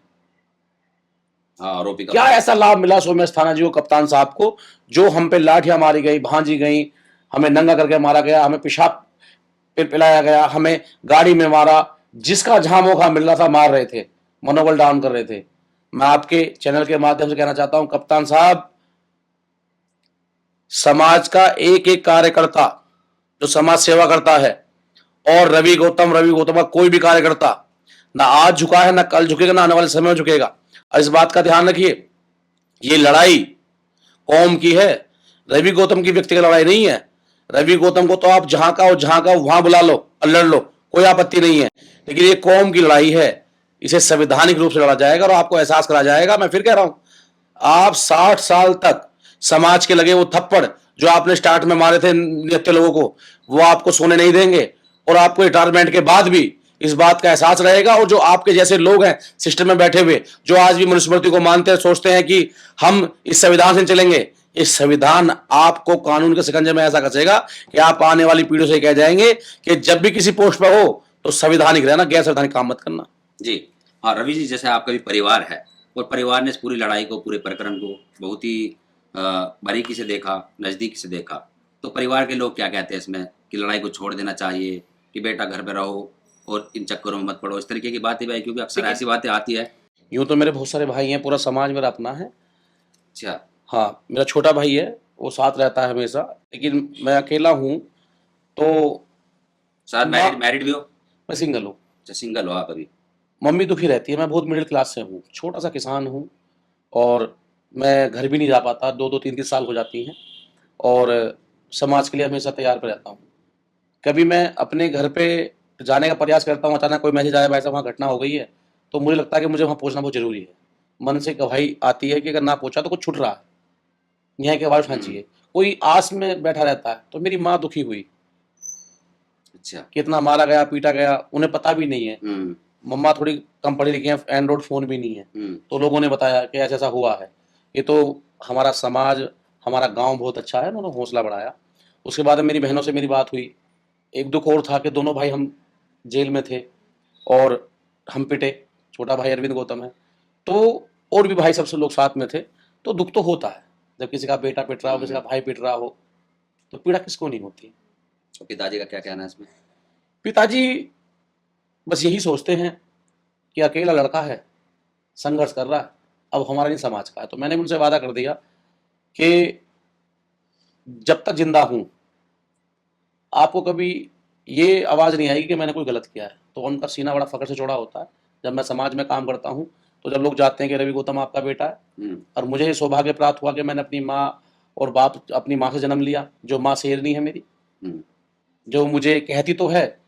आरोपी क्या ऐसा लाभ मिला सोमेश थाना जी को, कप्तान साहब को, जो हम पे लाठियां मारी गई, भांजी गई, हमें नंगा करके मारा गया, हमें पेशाब पिलाया गया, हमें गाड़ी में मारा, जिसका जहां मौका मिल रहा था मार रहे थे, मनोबल डाउन कर रहे थे। मैं आपके चैनल के माध्यम से कहना चाहता हूं, कप्तान साहब, समाज का एक एक कार्यकर्ता जो समाज सेवा करता है, और रवि गौतम का कोई भी कार्यकर्ता ना आज झुका है, ना कल झुकेगा, ना आने वाले समय में झुकेगा। और इस बात का ध्यान रखिए, ये लड़ाई कौम की है, रवि गौतम की व्यक्तिगत लड़ाई नहीं है। रवि गौतम को तो आप जहां का वहां बुला लो और लड़ लो, कोई आपत्ति नहीं है, लेकिन ये कौम की लड़ाई है। इसे संवैधानिक रूप से लड़ा जाएगा और आपको एहसास कराया जाएगा। मैं फिर कह रहा हूं, आप 60 साल तक समाज के लगे वो थप्पड़ जो आपने स्टार्ट में मारे थे निहत्थे लोगों को, वो आपको सोने नहीं देंगे, और आपको रिटायरमेंट के बाद भी इस बात का एहसास रहेगा। और जो आपके जैसे लोग हैं सिस्टम में बैठे हुए, जो आज भी मनुस्मृति को मानते हैं, सोचते हैं कि हम इस संविधान से चलेंगे, इस संविधान आपको कानून के शिकंजे में ऐसा कसेगा कि आप आने वाली पीढ़ियों से कह जाएंगे कि जब भी किसी पोस्ट पर हो तो संवैधानिक रहना, गैर संवैधानिक काम मत करना। जी हाँ रवि जी, जैसे आपका भी परिवार है और परिवार ने इस पूरी लड़ाई को, पूरे प्रकरण को बहुत ही बारीकी से देखा, नज़दीक से देखा, तो परिवार के लोग क्या कहते हैं इसमें, कि लड़ाई को छोड़ देना चाहिए, कि बेटा घर पे रहो और इन चक्करों में मत पड़ो, इस तरीके की बातें भी आई? क्योंकि अक्सर ऐसी बातें आती है। यूं तो मेरे बहुत सारे भाई हैं, पूरा समाज मेरा अपना है। अच्छा। हाँ, मेरा छोटा भाई है, वो साथ रहता है हमेशा, लेकिन मैं अकेला हूँ। तो साथ मैरिड भी हो? मैं सिंगल हूँ। अच्छा, सिंगल हो आप अभी? मम्मी दुखी रहती है। मैं बहुत मिडिल क्लास से हूँ, छोटा सा किसान हूँ, और मैं घर भी नहीं जा पाता, 2-2 3-3 साल हो जाती हैं, और समाज के लिए हमेशा तैयार पर रहता हूँ। कभी मैं अपने घर पे जाने का प्रयास करता हूँ, अचानक कोई मैसेज आया, भाई साहब वहाँ घटना हो गई है, तो मुझे लगता है कि मुझे वहाँ पहुँचना बहुत जरूरी है। मन से गवाही आती है कि अगर ना पहुँचा तो कुछ छूट रहा है, यहाँ की आवाज़ उठानी चाहिए। कोई आस में बैठा रहता है। तो मेरी माँ दुखी हुई, अच्छा, कितना मारा गया, पीटा गया, उन्हें पता भी नहीं है। मम्मा थोड़ी कम पढ़ी लिखी हैं, एंड्रॉइड फ़ोन भी नहीं है, तो लोगों ने बताया कि ऐसा ऐसा हुआ है। ये तो हमारा समाज, हमारा गांव बहुत अच्छा है, उन्होंने हौसला बढ़ाया। उसके बाद मेरी बहनों से मेरी बात हुई। एक दुख और था कि दोनों भाई हम जेल में थे और हम पिटे, छोटा भाई अरविंद गौतम है, तो और भी भाई सबसे लोग साथ में थे। तो दुख तो होता है जब किसी का बेटा पिट रहा हो, किसी का भाई पिट रहा हो, तो पीड़ा किसको नहीं होती। तो पिताजी का क्या कहना है इसमें? पिताजी बस यही सोचते हैं कि अकेला लड़का है, संघर्ष कर रहा है, अब हमारा नहीं समाज का है। तो मैंने उनसे वादा कर दिया कि जब तक जिंदा हूं आपको कभी ये आवाज़ नहीं आएगी कि मैंने कोई गलत किया है। तो उनका सीना बड़ा फख्र से चौड़ा होता है जब मैं समाज में काम करता हूं। तो जब लोग जाते हैं कि रवि गौतम आपका बेटा है, और मुझे ये सौभाग्य प्राप्त हुआ कि मैंने अपनी माँ और बाप, अपनी माँ से जन्म लिया, जो माँ शेरनी है मेरी, जो मुझे कहती तो है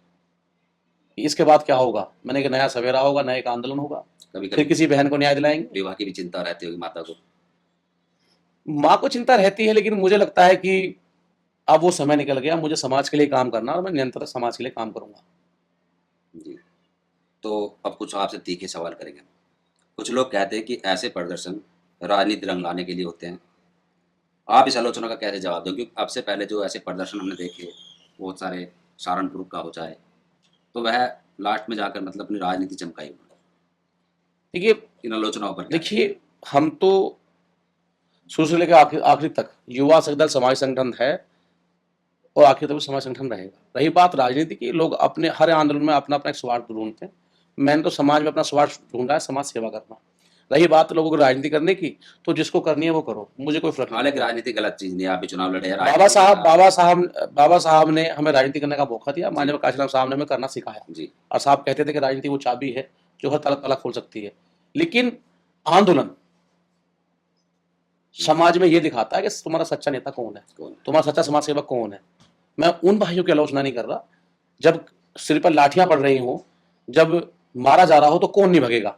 इसके बाद क्या होगा, मैंने कि नया सवेरा होगा, नया एक आंदोलन होगा, फिर किसी बहन को न्याय दिलाएंगे। विवाह की भी चिंता रहती होगी माता को? माँ को चिंता रहती है, लेकिन मुझे लगता है कि अब वो समय निकल गया, मुझे समाज के लिए काम करना, और मैं निरंतर समाज के लिए काम करूंगा। जी, तो अब कुछ आपसे तीखे सवाल करेंगे। कुछ लोग कहते हैं कि ऐसे प्रदर्शन राजनीति रंग लाने के लिए होते हैं, आप इस आलोचना का कैसे जवाब दोगे? क्योंकि अब से पहले जो ऐसे प्रदर्शन हमने देखे, बहुत सारे, सहारनपुर का हो जाए, तो वह लास्ट में जाकर मतलब अपनी राजनीति चमकाई उन्होंने। देखिए, इन आलोचनाओं पर देखिए, हम तो शुरू से लेकर आखिरी तक युवा दल समाज संगठन है, और आखिर तक समाज संगठन रहेगा। रही बात राजनीति की, लोग अपने हर आंदोलन में अपना अपना एक स्वार्थ ढूंढते हैं। मैंने तो समाज में अपना स्वार्थ ढूंढा है, समाज सेवा करना। रही बात लोगों को राजनीति करने की, तो जिसको करनी है वो करो, मुझे कोई फर्क नहीं हालांकि पड़ता। राजनीति गलत चीज नहीं है, आप भी चुनाव लड़े हैं, बाबा राजनीति साहब का- बाबा साहब बाबा साहब ने हमें राजनीति करने का मौका दिया, माननीय काशीराम साहब ने हमें करना सिखाया। जी और साहब कहते थे कि राजनीति वो चाबी है जो हर ताला खोल सकती है। लेकिन आंदोलन समाज में ये दिखाता है कि तुम्हारा सच्चा नेता कौन है, कौन? तुम्हारा सच्चा समाज सेवक कौन है। मैं उन भाइयों की आलोचना नहीं कर रहा, जब सिर पर लाठियां पड़ रही हो, जब मारा जा रहा हो, तो कौन नहीं भगेगा।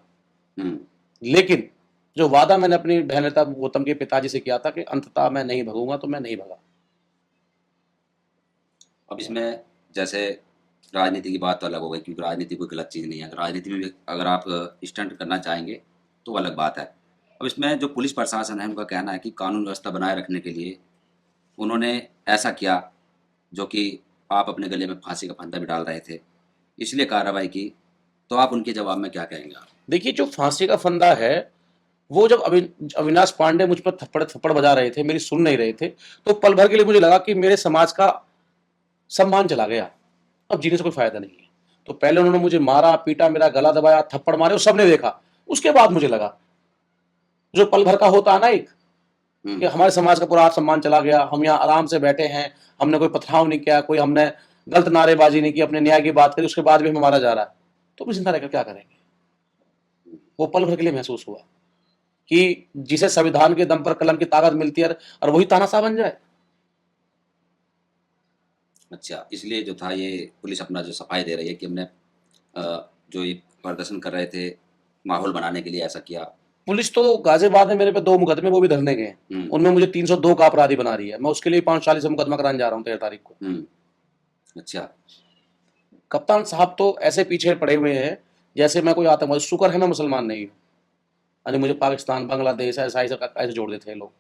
हम्म, लेकिन जो वादा मैंने अपनी बहन नेता गौतम के पिताजी से किया था कि अंततः मैं नहीं भगूंगा, तो मैं नहीं भगा। अब इसमें जैसे राजनीति की बात तो अलग हो गई, क्योंकि राजनीति कोई गलत चीज़ नहीं है, राजनीति में भी अगर आप स्टंट करना चाहेंगे तो वो अलग बात है। अब इसमें जो पुलिस प्रशासन है, उनका कहना है कि कानून व्यवस्था बनाए रखने के लिए उन्होंने ऐसा किया जो कि आप अपने गले में फांसी का फंदा भी डाल रहे थे, इसलिए कार्रवाई की। तो आप उनके जवाब में क्या कहेंगे आप? देखिए, जो फांसी का फंदा है, वो जब अविनाश पांडे मुझ पर थप्पड़ थप्पड़ बजा रहे थे, मेरी सुन नहीं रहे थे, तो पल भर के लिए मुझे लगा कि मेरे समाज का सम्मान चला गया, अब जीने से कोई फायदा नहीं है। तो पहले उन्होंने मुझे मारा, पीटा, मेरा गला दबाया, थप्पड़ मारे, वो सबने देखा। उसके बाद मुझे लगा, जो पल भर का होता है ना एक, कि हमारे समाज का पूरा सम्मान चला गया, हम यहाँ आराम से बैठे हैं, हमने कोई पथराव नहीं किया, कोई हमने गलत नारेबाजी नहीं की, अपने न्याय की बात करी, उसके बाद भी हमें मारा जा रहा है, तो जिंदा रहकर क्या करेंगे। वो पल भर के लिए महसूस हुआ कि जिसे संविधान के दम पर कलम की ताकत मिलती है, और वही तानाशाह बन जाए। अच्छा, इसलिए जो था ये पुलिस अपना जो सफाई दे रही है कि हमने जो ये प्रदर्शन कर रहे थे माहौल बनाने के लिए ऐसा किया। पुलिस तो गाजियाबाद में मेरे पे 2 मुकदमे वो भी धरने गए हैं, उनमें मुझे 302 का अपराधी बना रही है। मैं उसके लिए 540 से मुकदमा कराने जा रहा हूँ 13 तारीख को। अच्छा, कप्तान साहब तो ऐसे पीछे पड़े हुए हैं जैसे मैं कोई आतंकवादी। शुक्र है मैं मुसलमान नहीं हूँ, अरे मुझे पाकिस्तान, बांग्लादेश, ऐसा ऐसे जोड़ देते हैं लोग।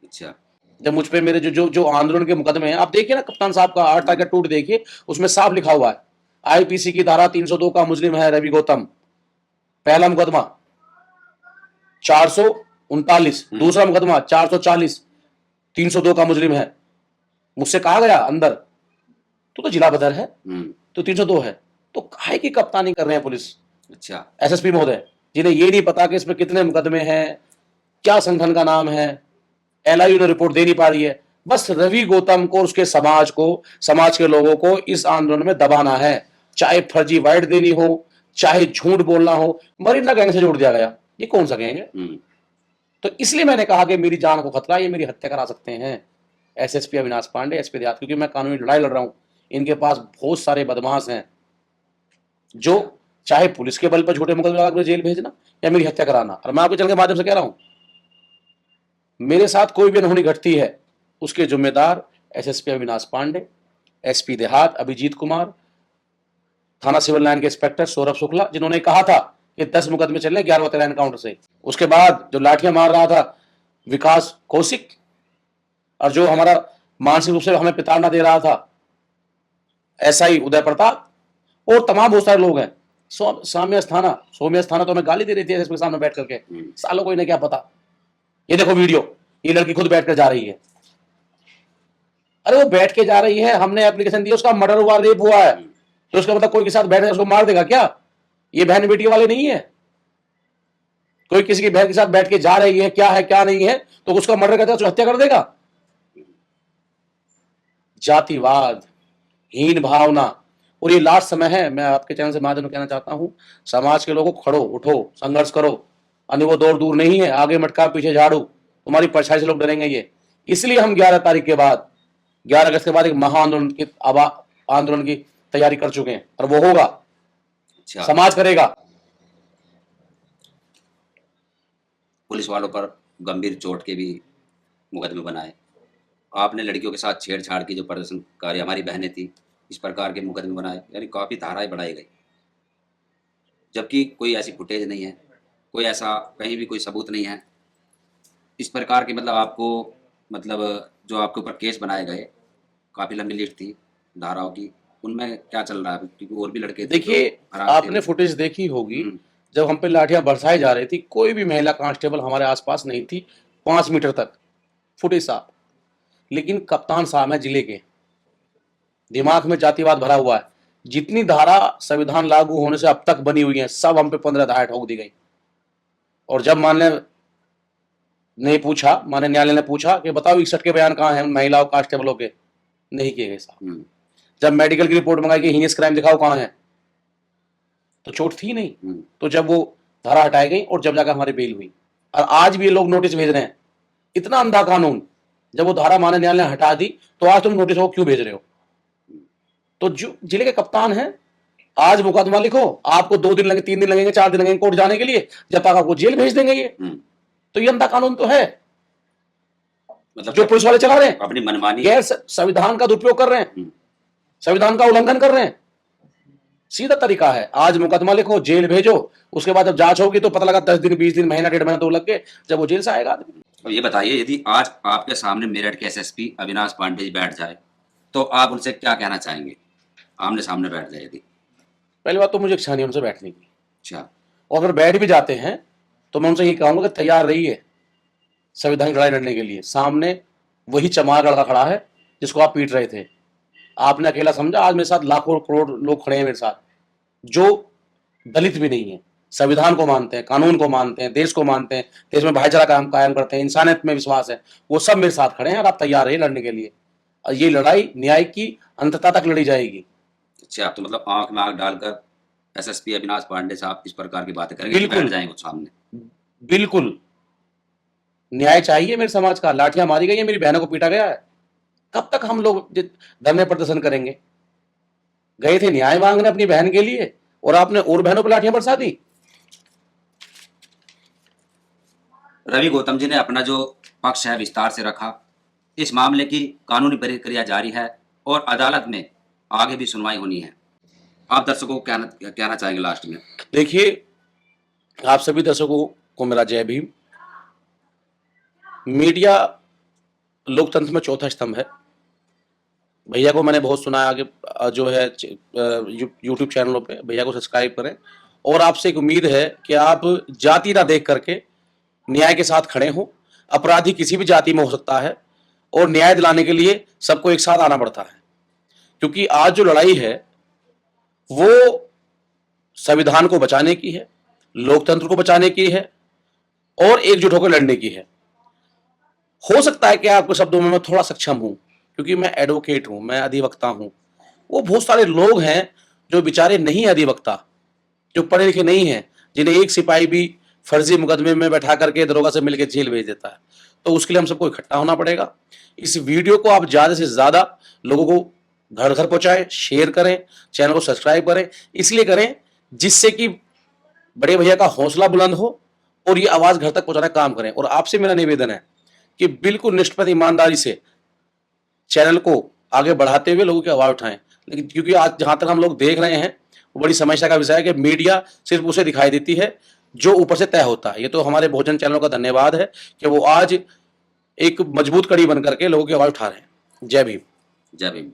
अच्छा, जब मुझ पे मेरे जो जो जो आंदोलन के मुकदमे हैं, आप देखिए ना कप्तान साहब का 8 तारीख का टूट देखिए, उसमें साफ लिखा हुआ है आईपीसी की धारा 302 का मुजरिम है रवि गौतम। पहला मुकदमा 439, दूसरा मुकदमा 440, 302 का मुजरिम है। मुझसे कहा गया अंदर, तो जिला बदर है, तो 302 है, तो काहे की कप्तानी कर रहे हैं पुलिस। अच्छा, एसएसपी महोदय, जिन्हें ये नहीं पता कि इसमें कितने मुकदमे हैं, क्या संगठन का नाम है, एलआईयू ने रिपोर्ट दे नहीं पा रही है। बस रवि गौतम को, उसके समाज को, समाज के लोगों को इस आंदोलन में दबाना है, चाहे फर्जी वाइट देनी हो, चाहे झूठ बोलना हो। मरीना गैंग से जोड़ दिया गया, ये कौन सा गैंग है। तो इसलिए मैंने कहा कि मेरी जान को खतरा, ये मेरी हत्या करा सकते हैं एसएसपी अविनाश पांडे, एसपी देहात, क्योंकि मैं कानूनी लड़ाई लड़ रहा हूं। इनके पास बहुत सारे बदमाश हैं जो चाहे पुलिस के बल पर झूठे मुकदमे लगा जेल भेजना या मेरी हत्या कराना। और मैं आपके चैनल के माध्यम से कह रहा हूं, मेरे साथ कोई भी अनहोनी घटती है, उसके जिम्मेदार एसएसपी अविनाश पांडे, एसपी देहात अभिजीत कुमार, थाना सिविल लाइन के इंस्पेक्टर सौरभ शुक्ला, जिन्होंने कहा था कि 10 मुकदमे चल रहे 11 13 एनकाउंटर से। उसके बाद जो लाठियां मार रहा था विकास कौशिक, और जो हमारा मानसिक रूप से हमें पिताड़ना दे रहा था एसआई उदय प्रताप, और तमाम बहुत सारे लोग हैं। सौम्य अस्थाना तो हमें गाली दे रही थी एसएसपी के सामने बैठ करके, सालों को इन्हें क्या पता। ये देखो वीडियो, ये लड़की खुद बैठ कर जा रही है। अरे वो बैठ के जा रही है, हमने एप्लीकेशन दी, उसका मर्डर हुआ, रेप हुआ है, तो उसका मतलब कोई के साथ बैठ उसको मार देगा क्या। ये बहन बेटी वाले नहीं है। कोई किसी की बहन के साथ बैठ के जा रही है, क्या है क्या नहीं है, तो उसका मर्डर करता है, उसको हत्या कर देगा। जातिवाद, हीन भावना। और ये लास्ट समय है, मैं आपके चैनल से माध्यम कहना चाहता हूं, समाज के लोगों, खड़ो, उठो, संघर्ष करो, अन्य वो दौर दूर नहीं है, आगे मटका पीछे झाड़ू, तुम्हारी परछाई से लोग डरेंगे। ये इसलिए हम 11 तारीख के बाद, 11 अगस्त के बाद एक महाआंदोलन की आंदोलन की तैयारी कर चुके हैं, और वो होगा। अच्छा, समाज करेगा। पुलिस वालों पर गंभीर चोट के भी मुकदमे बनाए, आपने लड़कियों के साथ छेड़छाड़ की जो प्रदर्शनकारी हमारी बहनें थी, इस प्रकार के मुकदमे बनाए, यानी काफ़ी धाराएं बढ़ाई गई, जबकि कोई ऐसी फुटेज नहीं है, कोई ऐसा कहीं भी कोई सबूत नहीं है। इस प्रकार के मतलब आपको, मतलब जो आपके ऊपर केस बनाए गए, काफ़ी लंबी लिस्ट थी धाराओं की, उनमें क्या चल रहा है? क्योंकि और भी लड़के थे। देखिए, आपने फुटेज देखी होगी, जब हम पे लाठियां बरसाई जा रही थी, कोई भी महिला कांस्टेबल हमारे आसपास नहीं थी 5 मीटर तक, फुटेज साहब। लेकिन कप्तान साहब है जिले के, दिमाग में जातिवाद भरा हुआ है। जितनी धारा संविधान लागू होने से अब तक बनी हुई है, सब हम पे 15 धारा ठोक दी गई। और जब माननीय ने पूछा, माननीय न्यायालय ने पूछा कि बताओ 61 के बयान कहाँ हैं महिलाओं कांस्टेबलों के, नहीं किए गए साहब। जब मेडिकल की रिपोर्ट मंगाई कि हीनियस क्राइम दिखाओ कहाँ है, तो चोट थी नहीं। तो जब वो धारा हटाई गई और जब जाकर हमारी बेल हुई, और आज भी ये लोग नोटिस भेज रहे हैं, इतना अंधा कानून। जब वो धारा माननीय न्यायालय ने हटा दी तो आज तुम नोटिस को क्यों भेज रहे हो? तो जो जिले के कप्तान हैं, आज मुकदमा लिखो, आपको 2 दिन लगे, 3 दिन लगेंगे, 4 दिन लगेंगे कोर्ट जाने के लिए, जब तक आपको जेल भेज देंगे ये। तो ये अंधा कानून तो है, मतलब जो पुलिस वाले चला रहे हैं, अपनी मनमानी, गैर संविधान का दुरुपयोग कर रहे हैं, संविधान का उल्लंघन कर रहे हैं। सीधा तरीका है, आज मुकदमा लिखो, जेल भेजो, उसके बाद जब जांच होगी तो पता लगा 10 दिन, 20 दिन, महीना, 1.5 महीना, 2 लग गए, जब वो जेल से आएगा आदमी। और ये बताइए, यदि आज आपके सामने मेरठ के एसएसपी अविनाश पांडे जी बैठ जाए तो आप उनसे क्या कहना चाहेंगे? आमने सामने बैठ जाए यदि। पहली बात तो मुझे इच्छा नहीं उनसे बैठने की, अच्छा, और अगर बैठ भी जाते हैं तो मैं उनसे ये कहूंगा कि तैयार रहिए संविधान की लड़ाई लड़ने के लिए। सामने वही चमार लड़का खड़ा है जिसको आप पीट रहे थे, आपने अकेला समझा। आज मेरे साथ लाखों करोड़ लोग खड़े हैं मेरे साथ, जो दलित भी नहीं है, संविधान को मानते हैं, कानून को मानते हैं, देश को मानते हैं, देश में भाईचारा कायम करते हैं, इंसानियत में विश्वास है, वो सब मेरे साथ खड़े हैं। और आप तैयार रहिए लड़ने के लिए, और ये लड़ाई न्याय की अंततः तक लड़ी जाएगी। अच्छा, आप तो मतलब आंख में आंख डालकर एसएसपी अविनाश पांडे साहब इस प्रकार की बातें करेंगे, बिल्कुल। बैठ जाएंगे सामने। बिल्कुल न्याय चाहिए मेरे समाज का। लाठियां मारी गई है, मेरी बहनों को पीटा गया है, कब तक हम लोग धरने प्रदर्शन करेंगे? गए थे न्याय मांगने अपनी बहन के लिए, और आपने और बहनों पर लाठियां बरसा दी। रवि गौतम जी ने अपना जो पक्ष है विस्तार से रखा। इस मामले की कानूनी प्रक्रिया जारी है और अदालत में आगे भी सुनवाई होनी है। आप दर्शकों को कहना चाहेंगे लास्ट में? देखिए, आप सभी दर्शकों को मेरा जय भीम। मीडिया लोकतंत्र में चौथा स्तंभ है। भैया को मैंने बहुत सुना है, आगे जो है यूट्यूब चैनलों पे भैया को सब्सक्राइब करें, और आपसे एक उम्मीद है कि आप जाति ना देख करके न्याय के साथ खड़े हों। अपराधी किसी भी जाति में हो सकता है, और न्याय दिलाने के लिए सबको एक साथ आना पड़ता है, क्योंकि आज जो लड़ाई है वो संविधान को बचाने की है, लोकतंत्र को बचाने की है, और एकजुट होकर लड़ने की है। हो सकता है कि आपके शब्दों में मैं थोड़ा सक्षम हूं, क्योंकि मैं एडवोकेट हूं, मैं अधिवक्ता हूं। वो बहुत सारे लोग हैं जो बेचारे नहीं अधिवक्ता, जो पढ़े लिखे नहीं हैं, जिन्हें एक सिपाही भी फर्जी मुकदमे में बैठा करके दरोगा से मिलकर जेल भेज देता है। तो उसके लिए हम सबको इकट्ठा होना पड़ेगा। इस वीडियो को आप ज्यादा से ज्यादा लोगों को घर घर पहुंचाएं, शेयर करें, चैनल को सब्सक्राइब करें। इसलिए करें जिससे कि बड़े भैया का हौसला बुलंद हो और ये आवाज घर तक पहुंचाने का काम करें। और आपसे मेरा निवेदन है कि बिल्कुल निष्पक्ष ईमानदारी से चैनल को आगे बढ़ाते हुए लोगों की आवाज उठाएं। लेकिन क्योंकि आज जहां तक हम लोग देख रहे हैं, वो बड़ी समस्या का विषय है कि मीडिया सिर्फ उसे दिखाई देती है जो ऊपर से तय होता है। ये तो हमारे बहुजन चैनलों का धन्यवाद है कि वो आज एक मजबूत कड़ी बन करके लोगों की आवाज उठा रहे हैं। जय भीम। जय भीम।